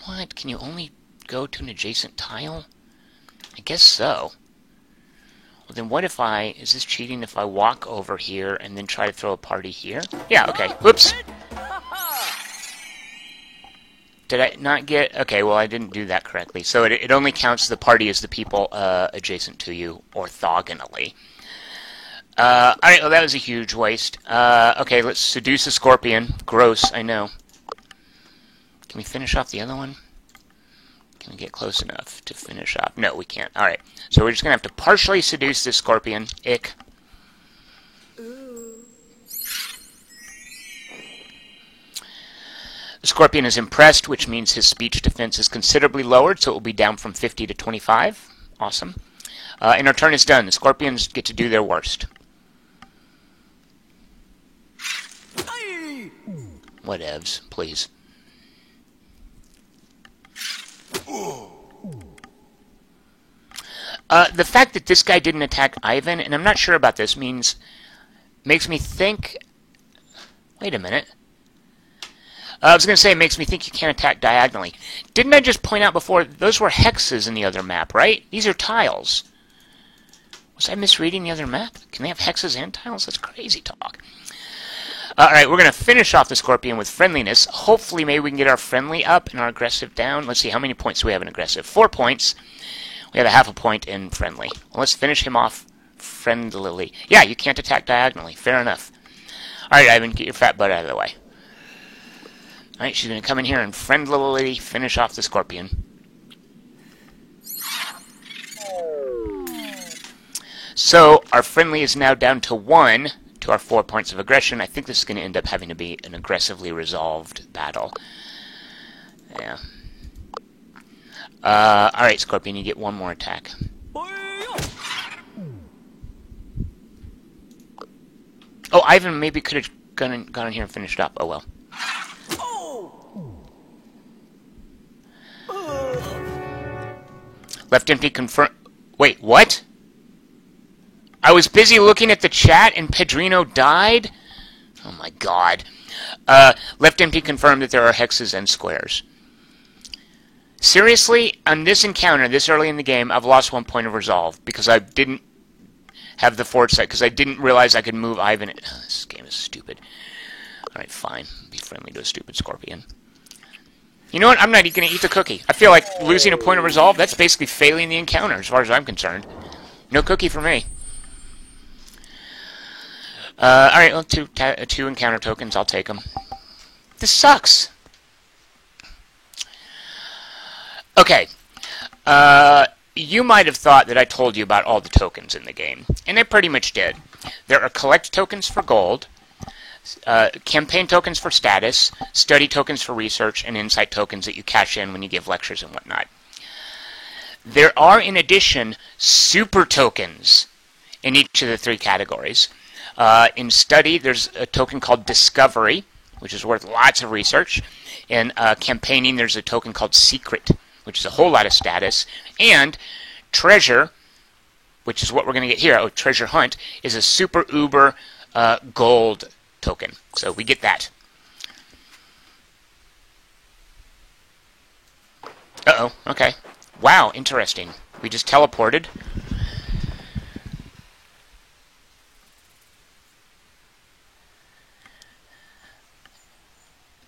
What? Can you only go to an adjacent tile? I guess so. Well, then what if is this cheating if I walk over here and then try to throw a party here? Yeah, okay. Whoops. Did I not get... Okay, well, I didn't do that correctly. So it only counts the party as the people adjacent to you orthogonally. Alright, well, that was a huge waste. Okay, let's seduce a scorpion. Gross, I know. Can we finish off the other one? Can we get close enough to finish off? No, we can't. Alright, so we're just going to have to partially seduce this scorpion. Ick. The scorpion is impressed, which means his speech defense is considerably lowered, so it will be down from 50 to 25. Awesome. And our turn is done. The scorpions get to do their worst. Whatevs, please. The fact that this guy didn't attack Ivan, and I'm not sure about this, makes me think... Wait a minute. I was going to say, it makes me think you can't attack diagonally. Didn't I just point out before, those were hexes in the other map, right? These are tiles. Was I misreading the other map? Can they have hexes and tiles? That's crazy talk. Alright, we're going to finish off the scorpion with friendliness. Hopefully, maybe we can get our friendly up and our aggressive down. Let's see, how many points do we have in aggressive? 4 points. We have a half a point in friendly. Well, let's finish him off friendlily. Yeah, you can't attack diagonally. Fair enough. Alright, Ivan, get your fat butt out of the way. Alright, she's going to come in here and friendlily finish off the scorpion. So, our friendly is now down to 1 to our 4 points of aggression. I think this is going to end up having to be an aggressively resolved battle. Yeah. Alright, Scorpion, you get one more attack. Oh, Ivan maybe could have gone in here and finished up. Oh, well. Left empty confirm... Wait, what? I was busy looking at the chat and Pedrino died? Oh my god. Left empty confirmed that there are hexes and squares. Seriously, on this encounter, this early in the game, I've lost 1 point of resolve because I didn't have the foresight, because I didn't realize I could move Ivan. This game is stupid. Alright, fine. Be friendly to a stupid scorpion. You know what? I'm not going to eat the cookie. I feel like losing a point of resolve, that's basically failing the encounter, as far as I'm concerned. No cookie for me. Alright, well, two encounter tokens. I'll take them. This sucks. Okay. You might have thought that I told you about all the tokens in the game, and I pretty much did. There are collect tokens for gold, campaign tokens for status, study tokens for research, and insight tokens that you cash in when you give lectures and whatnot. There are, in addition, super tokens in each of the 3 categories. In study, there's a token called Discovery, which is worth lots of research. In campaigning, there's a token called Secret, which is a whole lot of status. And Treasure, which is what we're going to get here, Treasure Hunt, is a super uber gold token. So we get that. Uh-oh, okay. Wow, interesting. We just teleported.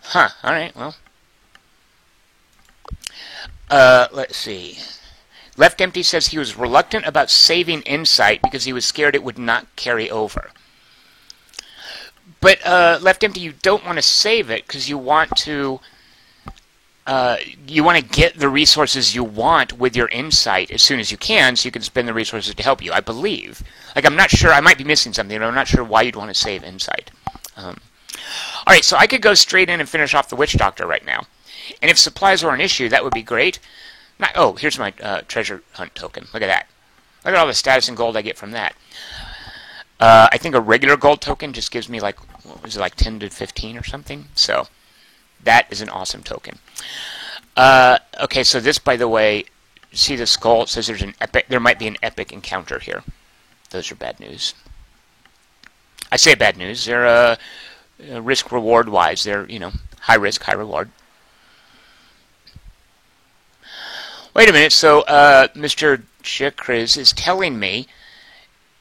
Huh, alright, well. Let's see. Left Empty says he was reluctant about saving Insight because he was scared it would not carry over. But, Left Empty, you don't want to save it because you want to get the resources you want with your Insight as soon as you can so you can spend the resources to help you, I believe. Like, I'm not sure, I might be missing something, but I'm not sure why you'd want to save Insight. Alright, so I could go straight in and finish off the Witch Doctor right now. And if supplies were an issue, that would be great. Oh, here's my treasure hunt token. Look at that. Look at all the status and gold I get from that. I think a regular gold token just gives me like, what was it, like 10 to 15 or something? So, that is an awesome token. Okay, so this, by the way, see the skull? It says there might be an epic encounter here. Those are bad news. I say bad news. They're risk-reward wise. They're, high risk, high reward. Wait a minute. So, Mr. Chikriz is telling me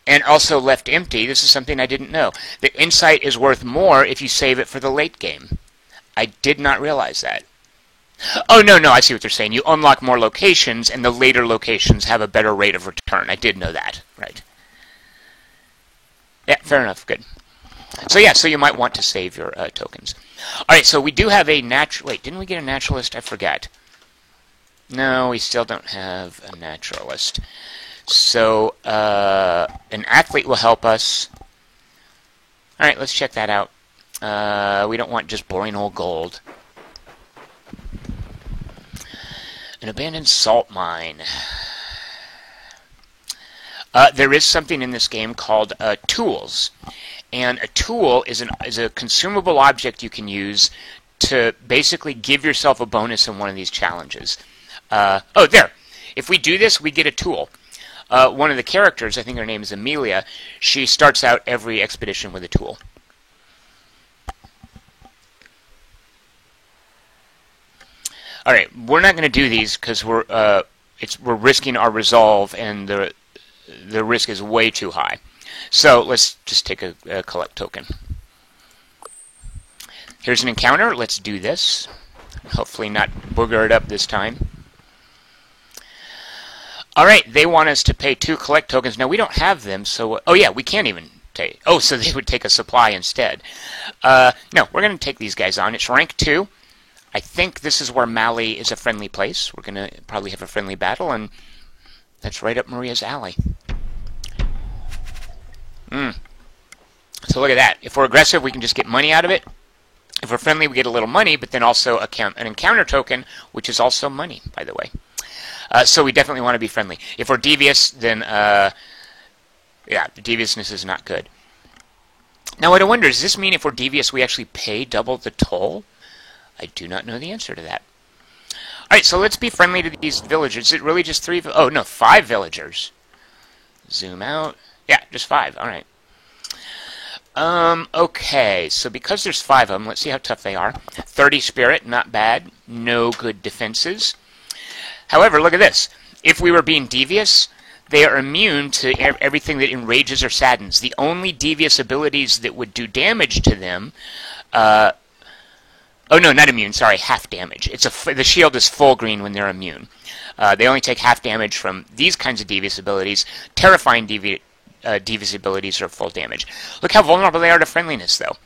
and also left empty. This is something I didn't know. The insight is worth more if you save it for the late game. I did not realize that. Oh, no, I see what they're saying. You unlock more locations, and the later locations have a better rate of return. I did know that. Right. Yeah, fair enough. Good. So yeah, so you might want to save your tokens. Alright, so we do have a natural... Wait, didn't we get a naturalist? I forgot. No, we still don't have a naturalist. So, an athlete will help us. Alright, let's check that out. We don't want just boring old gold. An abandoned salt mine. There is something in this game called tools. And a tool is a consumable object you can use to basically give yourself a bonus in one of these challenges. Oh, there. If we do this, we get a tool. One of the characters, I think her name is Amelia, she starts out every expedition with a tool. All right, we're not going to do these because we're risking our resolve, and the risk is way too high. So let's just take a collect token. Here's an encounter. Let's do this. Hopefully not booger it up this time. All right, they want us to pay 2 collect tokens. Now we don't have them, so oh yeah, we can't even take. Oh, so they would take a supply instead. No, we're going to take these guys on. It's rank 2. I think this is where Mali is a friendly place. We're going to probably have a friendly battle, and that's right up Maria's alley. So look at that. If we're aggressive, we can just get money out of it. If we're friendly, we get a little money, but then also an encounter token, which is also money, by the way. So we definitely want to be friendly. If we're devious, then, yeah, the deviousness is not good. Now, what I wonder, does this mean if we're devious, we actually pay double the toll? I do not know the answer to that. Alright, so let's be friendly to these villagers. Is it really just 3? Oh, no, 5 villagers. Zoom out. Yeah, just 5. Alright. Okay, so because there's 5 of them, let's see how tough they are. 30 spirit, not bad. No good defenses. However, look at this. If we were being devious, they are immune to everything that enrages or saddens. The only devious abilities that would do damage to them... oh, no, not immune. Sorry, half damage. The shield is full green when they're immune. They only take half damage from these kinds of devious abilities. Terrifying devious abilities are full damage. Look how vulnerable they are to friendliness, though.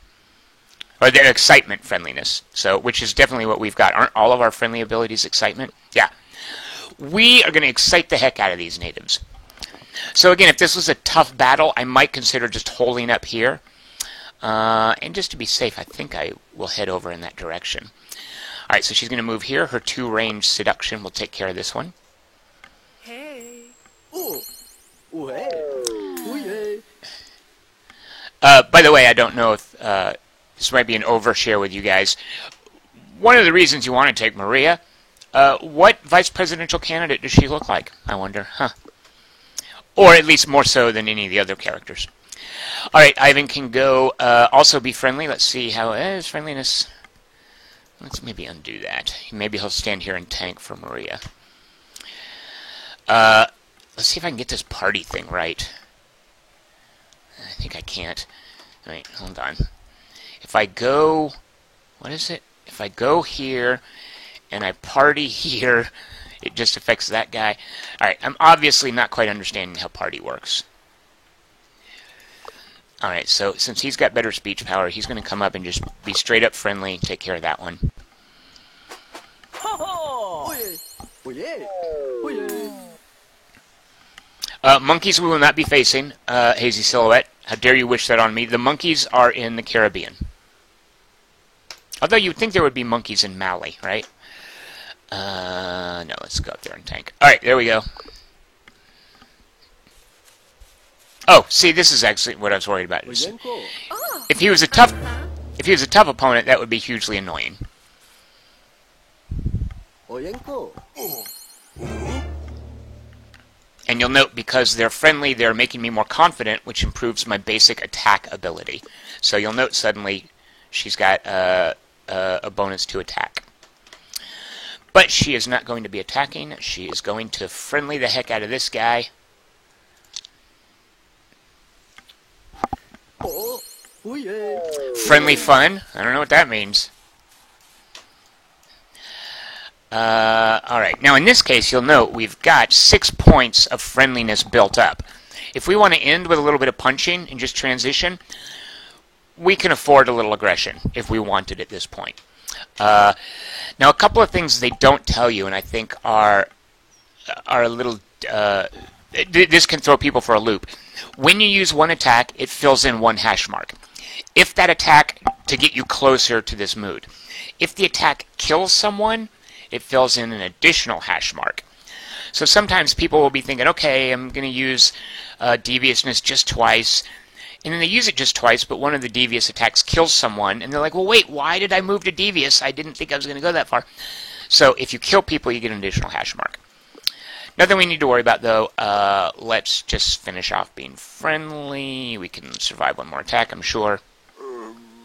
Or their excitement friendliness. So, which is definitely what we've got. Aren't all of our friendly abilities excitement? Yeah. We are going to excite the heck out of these natives. So again, if this was a tough battle, I might consider just holding up here. And just to be safe, I think I will head over in that direction. Alright, so she's going to move here. Her 2-range seduction will take care of this one. Hey. Ooh. Ooh, hey. Ooh, hey. By the way, I don't know if this might be an overshare with you guys. One of the reasons you want to take Maria, what vice presidential candidate does she look like? I wonder, huh? Or at least more so than any of the other characters. Alright, Ivan can go also be friendly. Let's see how his friendliness... Let's maybe undo that. Maybe he'll stand here and tank for Maria. Let's see if I can get this party thing right. I think I can't. Alright, hold on. If I go... What is it? If I go here and I party here, it just affects that guy. Alright, I'm obviously not quite understanding how party works. Alright, so since he's got better speech power, he's going to come up and just be straight up friendly, take care of that one. Monkeys we will not be facing, Hazy Silhouette. How dare you wish that on me. The monkeys are in the Caribbean. Although you would think there would be monkeys in Mali, right? No, let's go up there and tank. Alright, there we go. Oh, see, this is actually what I was worried about. If he was a tough opponent, that would be hugely annoying. And you'll note, because they're friendly, they're making me more confident, which improves my basic attack ability. So you'll note suddenly she's got a bonus to attack. But she is not going to be attacking. She is going to friendly the heck out of this guy. Oh yeah. Friendly fun? I don't know what that means. Alright, now in this case, you'll note we've got 6 points of friendliness built up. If we want to end with a little bit of punching and just transition, we can afford a little aggression if we wanted at this point. Now, a couple of things they don't tell you, and I think are a little... this can throw people for a loop. When you use one attack, it fills in 1 hash mark. If that attack, to get you closer to this mood, if the attack kills someone, it fills in an additional hash mark. So sometimes people will be thinking, okay, I'm going to use deviousness just twice, and then they use it just twice, but one of the devious attacks kills someone, and they're like, well, wait, why did I move to devious? I didn't think I was going to go that far. So if you kill people, you get an additional hash mark. Nothing we need to worry about, though. Let's just finish off being friendly. We can survive one more attack, I'm sure.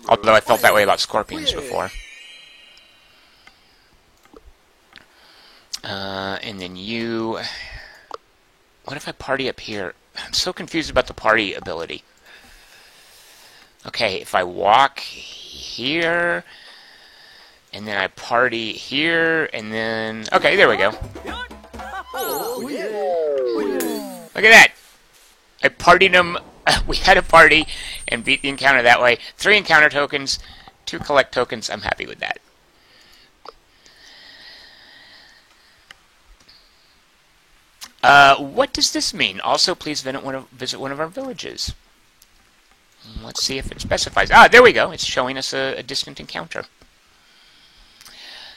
Although I felt that way about scorpions before. And then you... What if I party up here? I'm so confused about the party ability. Okay, if I walk here, and then I party here, and then... Okay, there we go. Oh yeah. Oh yeah. Look at that! I partied them. We had a party and beat the encounter that way. 3 encounter tokens, 2 collect tokens. I'm happy with that. What does this mean? Also, please visit one of our villages. Let's see if it specifies. Ah, there we go. It's showing us a distant encounter.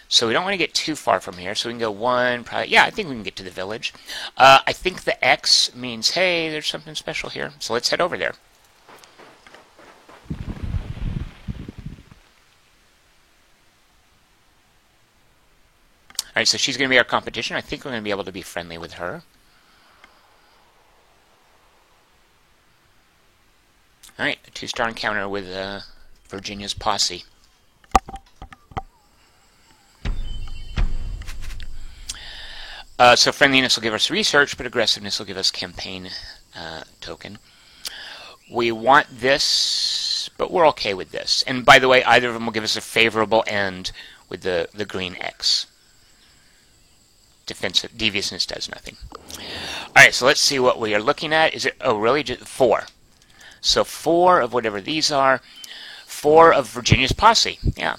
So we don't want to get too far from here. So we can go 1, probably. Yeah, I think we can get to the village. I think the X means, hey, there's something special here. So let's head over there. Alright, so she's going to be our competition. I think we're going to be able to be friendly with her. Alright, a 2-star encounter with Virginia's posse. So friendliness will give us research, but aggressiveness will give us campaign token. We want this, but we're okay with this. And by the way, either of them will give us a favorable end with the green X. Defensive deviousness does nothing. Alright, so let's see what we are looking at. Is it, oh really, just 4. So 4 of whatever these are. 4 of Virginia's posse, yeah.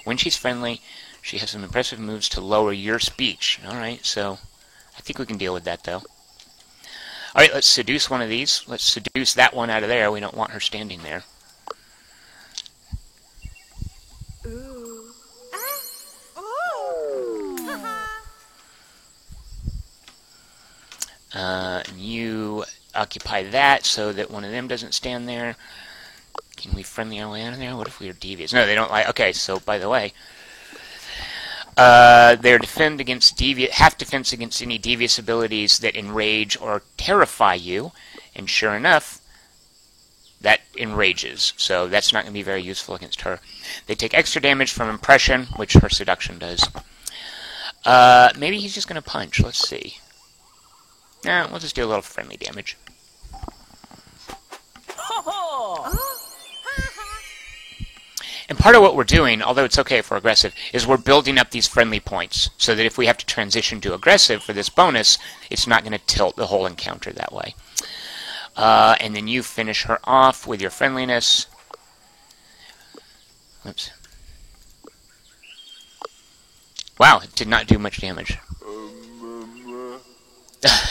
When she's friendly, she has some impressive moves to lower your speech. Alright, so I think we can deal with that, though. Alright, let's seduce one of these. Let's seduce that one out of there. We don't want her standing there. Ooh. Oh. You occupy that so that one of them doesn't stand there. Can we friendly our way out of there? What if we are devious? No, they don't like... Okay, so, by the way... they're defend against half defense against any devious abilities that enrage or terrify you, and sure enough, that enrages, so that's not going to be very useful against her. They take extra damage from impression, which her seduction does. Maybe he's just going to punch. Let's see. Nah, we'll just do a little friendly damage. And part of what we're doing, although it's okay if we're aggressive, is we're building up these friendly points, so that if we have to transition to aggressive for this bonus, it's not going to tilt the whole encounter that way. And then you finish her off with your friendliness. Oops. Wow, it did not do much damage.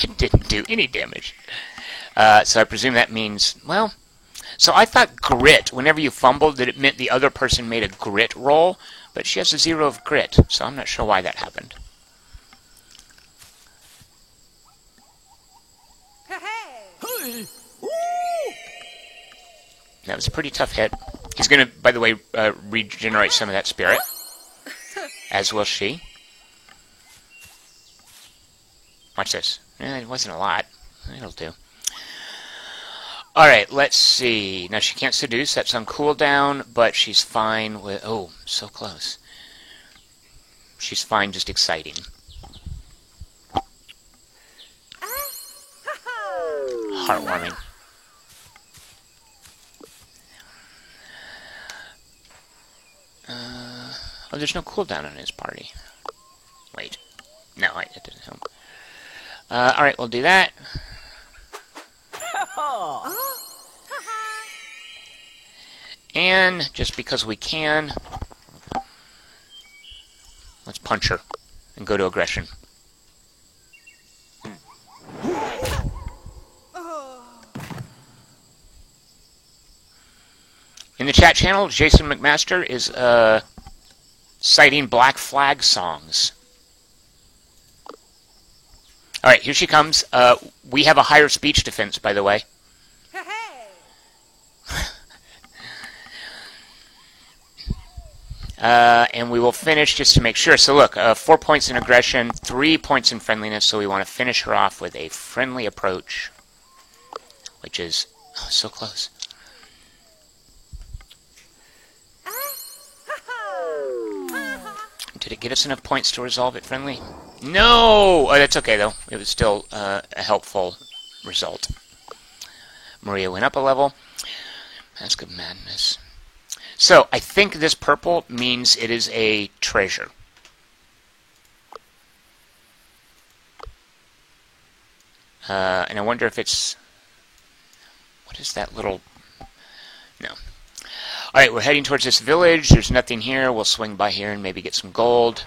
It didn't do any damage. So I presume that means, well... So I thought grit, whenever you fumbled, that it meant the other person made a grit roll, but she has a 0 of grit, so I'm not sure why that happened. Hey. That was a pretty tough hit. He's going to, by the way, regenerate some of that spirit, as will she. Watch this. It wasn't a lot. It'll do. Alright, let's see. Now, she can't seduce. That's on cooldown, but she's fine with... Oh, so close. She's fine, just exciting. Heartwarming. Oh, there's no cooldown on his party. Wait. No, that doesn't help. Alright, we'll do that. And, just because we can, let's punch her and go to aggression. In the chat channel, Jason McMaster is citing Black Flag songs. Alright, here she comes. We have a higher speech defense, by the way. And we will finish just to make sure. So look, 4 points in aggression, 3 points in friendliness, so we want to finish her off with a friendly approach, which is so close. Did it get us enough points to resolve it friendly? No! Oh, that's okay, though. It was still a helpful result. Maria went up a level. Mask of Madness. So, I think this purple means it is a treasure. And I wonder if it's... What is that little... No. Alright, we're heading towards this village. There's nothing here. We'll swing by here and maybe get some gold.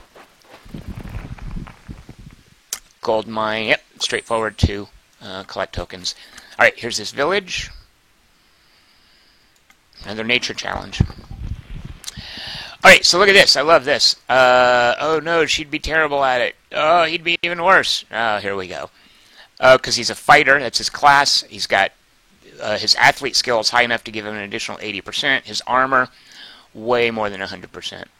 Gold mine. Yep, straightforward to collect tokens. Alright, here's this village. Another nature challenge. Alright, so look at this. I love this. Oh no, she'd be terrible at it. Oh, he'd be even worse. Oh, here we go. Because he's a fighter. That's his class. He's got... his athlete skill is high enough to give him an additional 80%. His armor, way more than 100%. And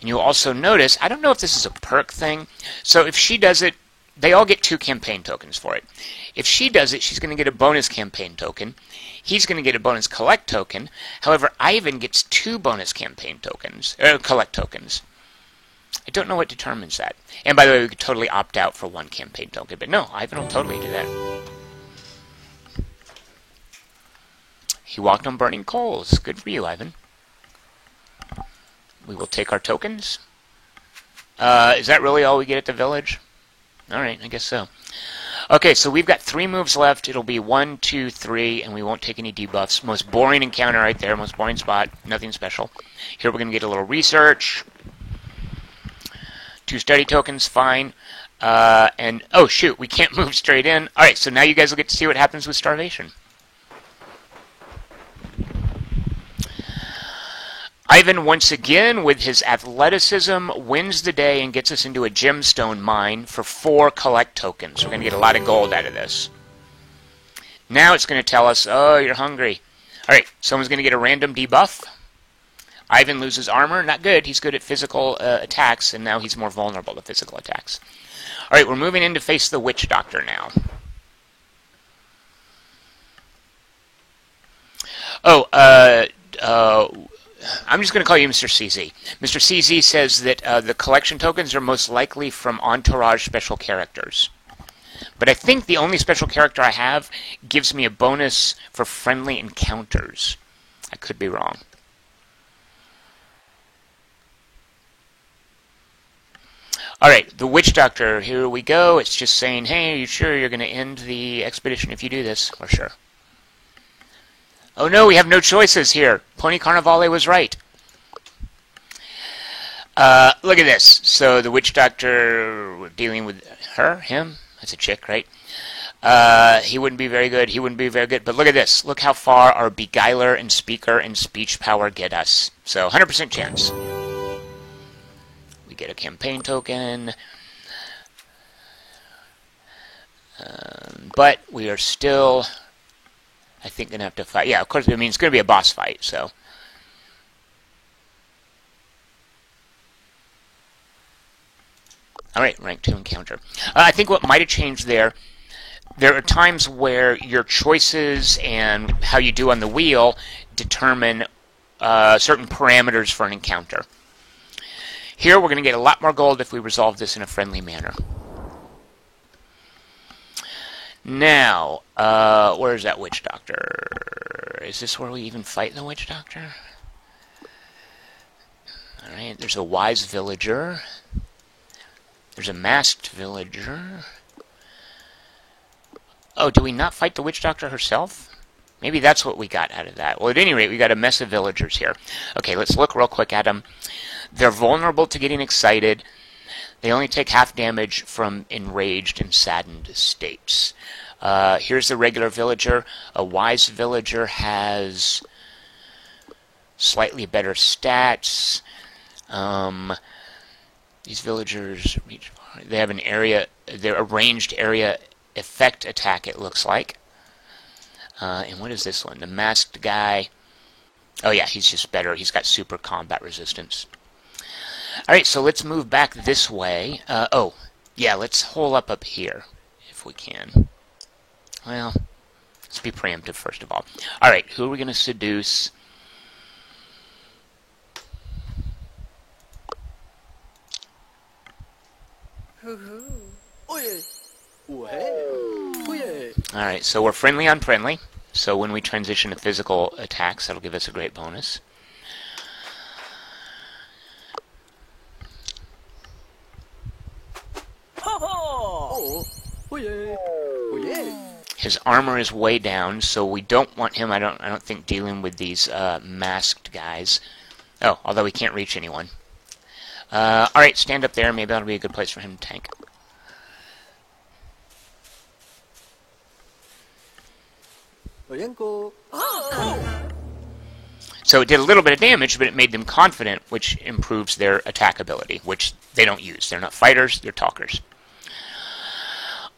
you'll also notice, I don't know if this is a perk thing. So if she does it, they all get 2 campaign tokens for it. If she does it, she's going to get a bonus campaign token. He's going to get a bonus collect token. However, Ivan gets 2 bonus campaign tokens, collect tokens. I don't know what determines that. And by the way, we could totally opt out for 1 campaign token. But no, Ivan will totally do that. He walked on burning coals. Good for you, Ivan. We will take our tokens. Is that really all we get at the village? Alright, I guess so. Okay, so we've got 3 moves left. It'll be 1, 2, 3, and we won't take any debuffs. Most boring encounter right there. Most boring spot. Nothing special. Here we're going to get a little research. 2 study tokens, fine. And, oh shoot, we can't move straight in. Alright, so now you guys will get to see what happens with starvation. Ivan, once again, with his athleticism, wins the day and gets us into a gemstone mine for 4 collect tokens. We're going to get a lot of gold out of this. Now it's going to tell us, oh, you're hungry. Alright, someone's going to get a random debuff. Ivan loses armor. Not good. He's good at physical attacks, and now he's more vulnerable to physical attacks. Alright, we're moving in to face the Witch Doctor now. Oh, I'm just going to call you Mr. CZ. Mr. CZ says that the collection tokens are most likely from Entourage special characters. But I think the only special character I have gives me a bonus for friendly encounters. I could be wrong. Alright, the Witch Doctor, here we go. It's just saying, hey, are you sure you're going to end the expedition if you do this? We're sure. Oh no, we have no choices here. Pony Carnivale was right. Look at this. So the Witch Doctor, we're dealing with her, him. That's a chick, right? He wouldn't be very good. He wouldn't be very good. But look at this. Look how far our Beguiler and Speaker and Speech Power get us. So 100% chance. We get a campaign token. But we are still... I think going to have to fight. Yeah, of course, I mean, it's going to be a boss fight, so. Alright, rank 2 encounter. I think what might have changed there are times where your choices and how you do on the wheel determine certain parameters for an encounter. Here, we're going to get a lot more gold if we resolve this in a friendly manner. Now, where's that Witch Doctor? Is this where we even fight the Witch Doctor? Alright, there's a wise villager. There's a masked villager. Oh, do we not fight the witch doctor herself? Maybe that's what we got out of that. Well, at any rate, we got a mess of villagers here. Okay, let's look real quick at them. They're vulnerable to getting excited. They only take half damage from enraged and saddened states. Here's the regular villager. A wise villager has slightly better stats. These villagers, they have an area, they're a ranged area effect attack, it looks like. And what is this one? The masked guy. Oh yeah, he's just better. He's got super combat resistance. Alright, so let's move back this way. Oh, yeah, let's hole up here, if we can. Well, let's be preemptive first of all. Alright, who are we going to seduce? Hoo-hoo. Oh yeah. Oh yeah. Alright, so we're friendly on friendly. So when we transition to physical attacks, that'll give us a great bonus. Oh. Oh yeah. Oh yeah. His armor is way down, so we don't want him, I don't think, dealing with these masked guys. Oh, although he can't reach anyone. Alright, stand up there. Maybe that'll be a good place for him to tank. Oyenko. So it did a little bit of damage, but it made them confident, which improves their attack ability, which they don't use. They're not fighters, they're talkers.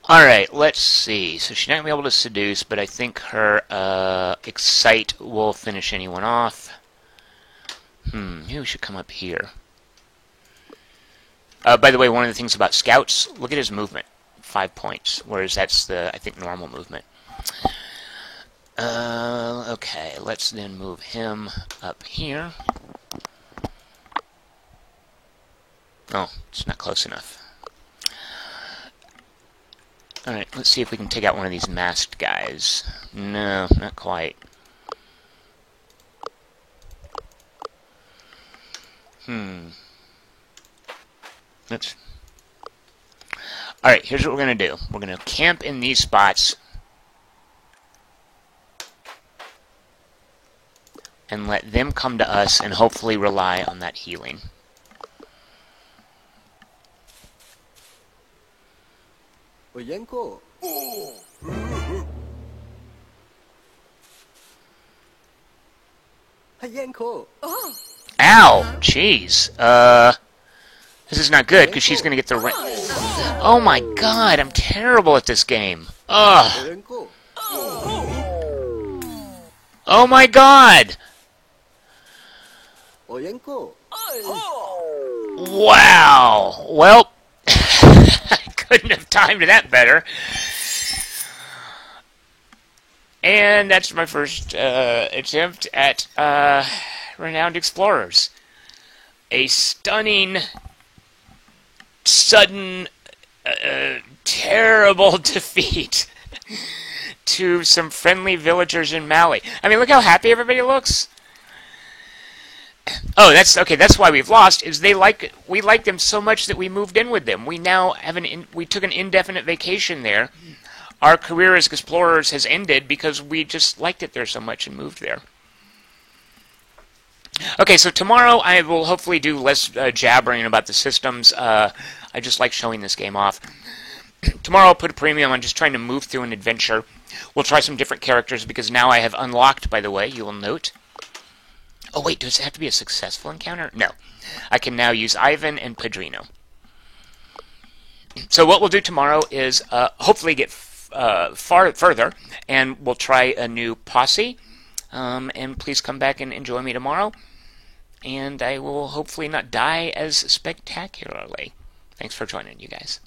Alright, let's see. So she's not going to be able to seduce, but I think her excite will finish anyone off. Maybe we should come up here. By the way, one of the things about scouts, look at his movement. 5 points, whereas that's the, I think, normal movement. Okay, let's then move him up here. Oh, it's not close enough. Alright, let's see if we can take out one of these masked guys. No, not quite. Oops. Alright, here's what we're going to do. We're going to camp in these spots and let them come to us and hopefully rely on that healing. Oyenko. Hayenko. Ow! Jeez. This is not good, because she's going to get the Oh my god, I'm terrible at this game. Ugh. Oyenko. Oh my god! Oyenko. Wow! Well, I couldn't have timed that better. And that's my first attempt at Renowned Explorers. A stunning, sudden, terrible defeat to some friendly villagers in Mali. I mean, look how happy everybody looks. Oh, that's okay. That's why we've lost. Is we like them so much that we moved in with them. We now have we took an indefinite vacation there. Our career as explorers has ended because we just liked it there so much and moved there. Okay, so tomorrow I will hopefully do less jabbering about the systems. I just like showing this game off. Tomorrow I'll put a premium on just trying to move through an adventure. We'll try some different characters because now I have unlocked, by the way, you will note. Oh wait, does it have to be a successful encounter? No. I can now use Ivan and Pedrino. So what we'll do tomorrow is hopefully get further, and we'll try a new posse. And please come back and enjoy me tomorrow. And I will hopefully not die as spectacularly. Thanks for joining, you guys.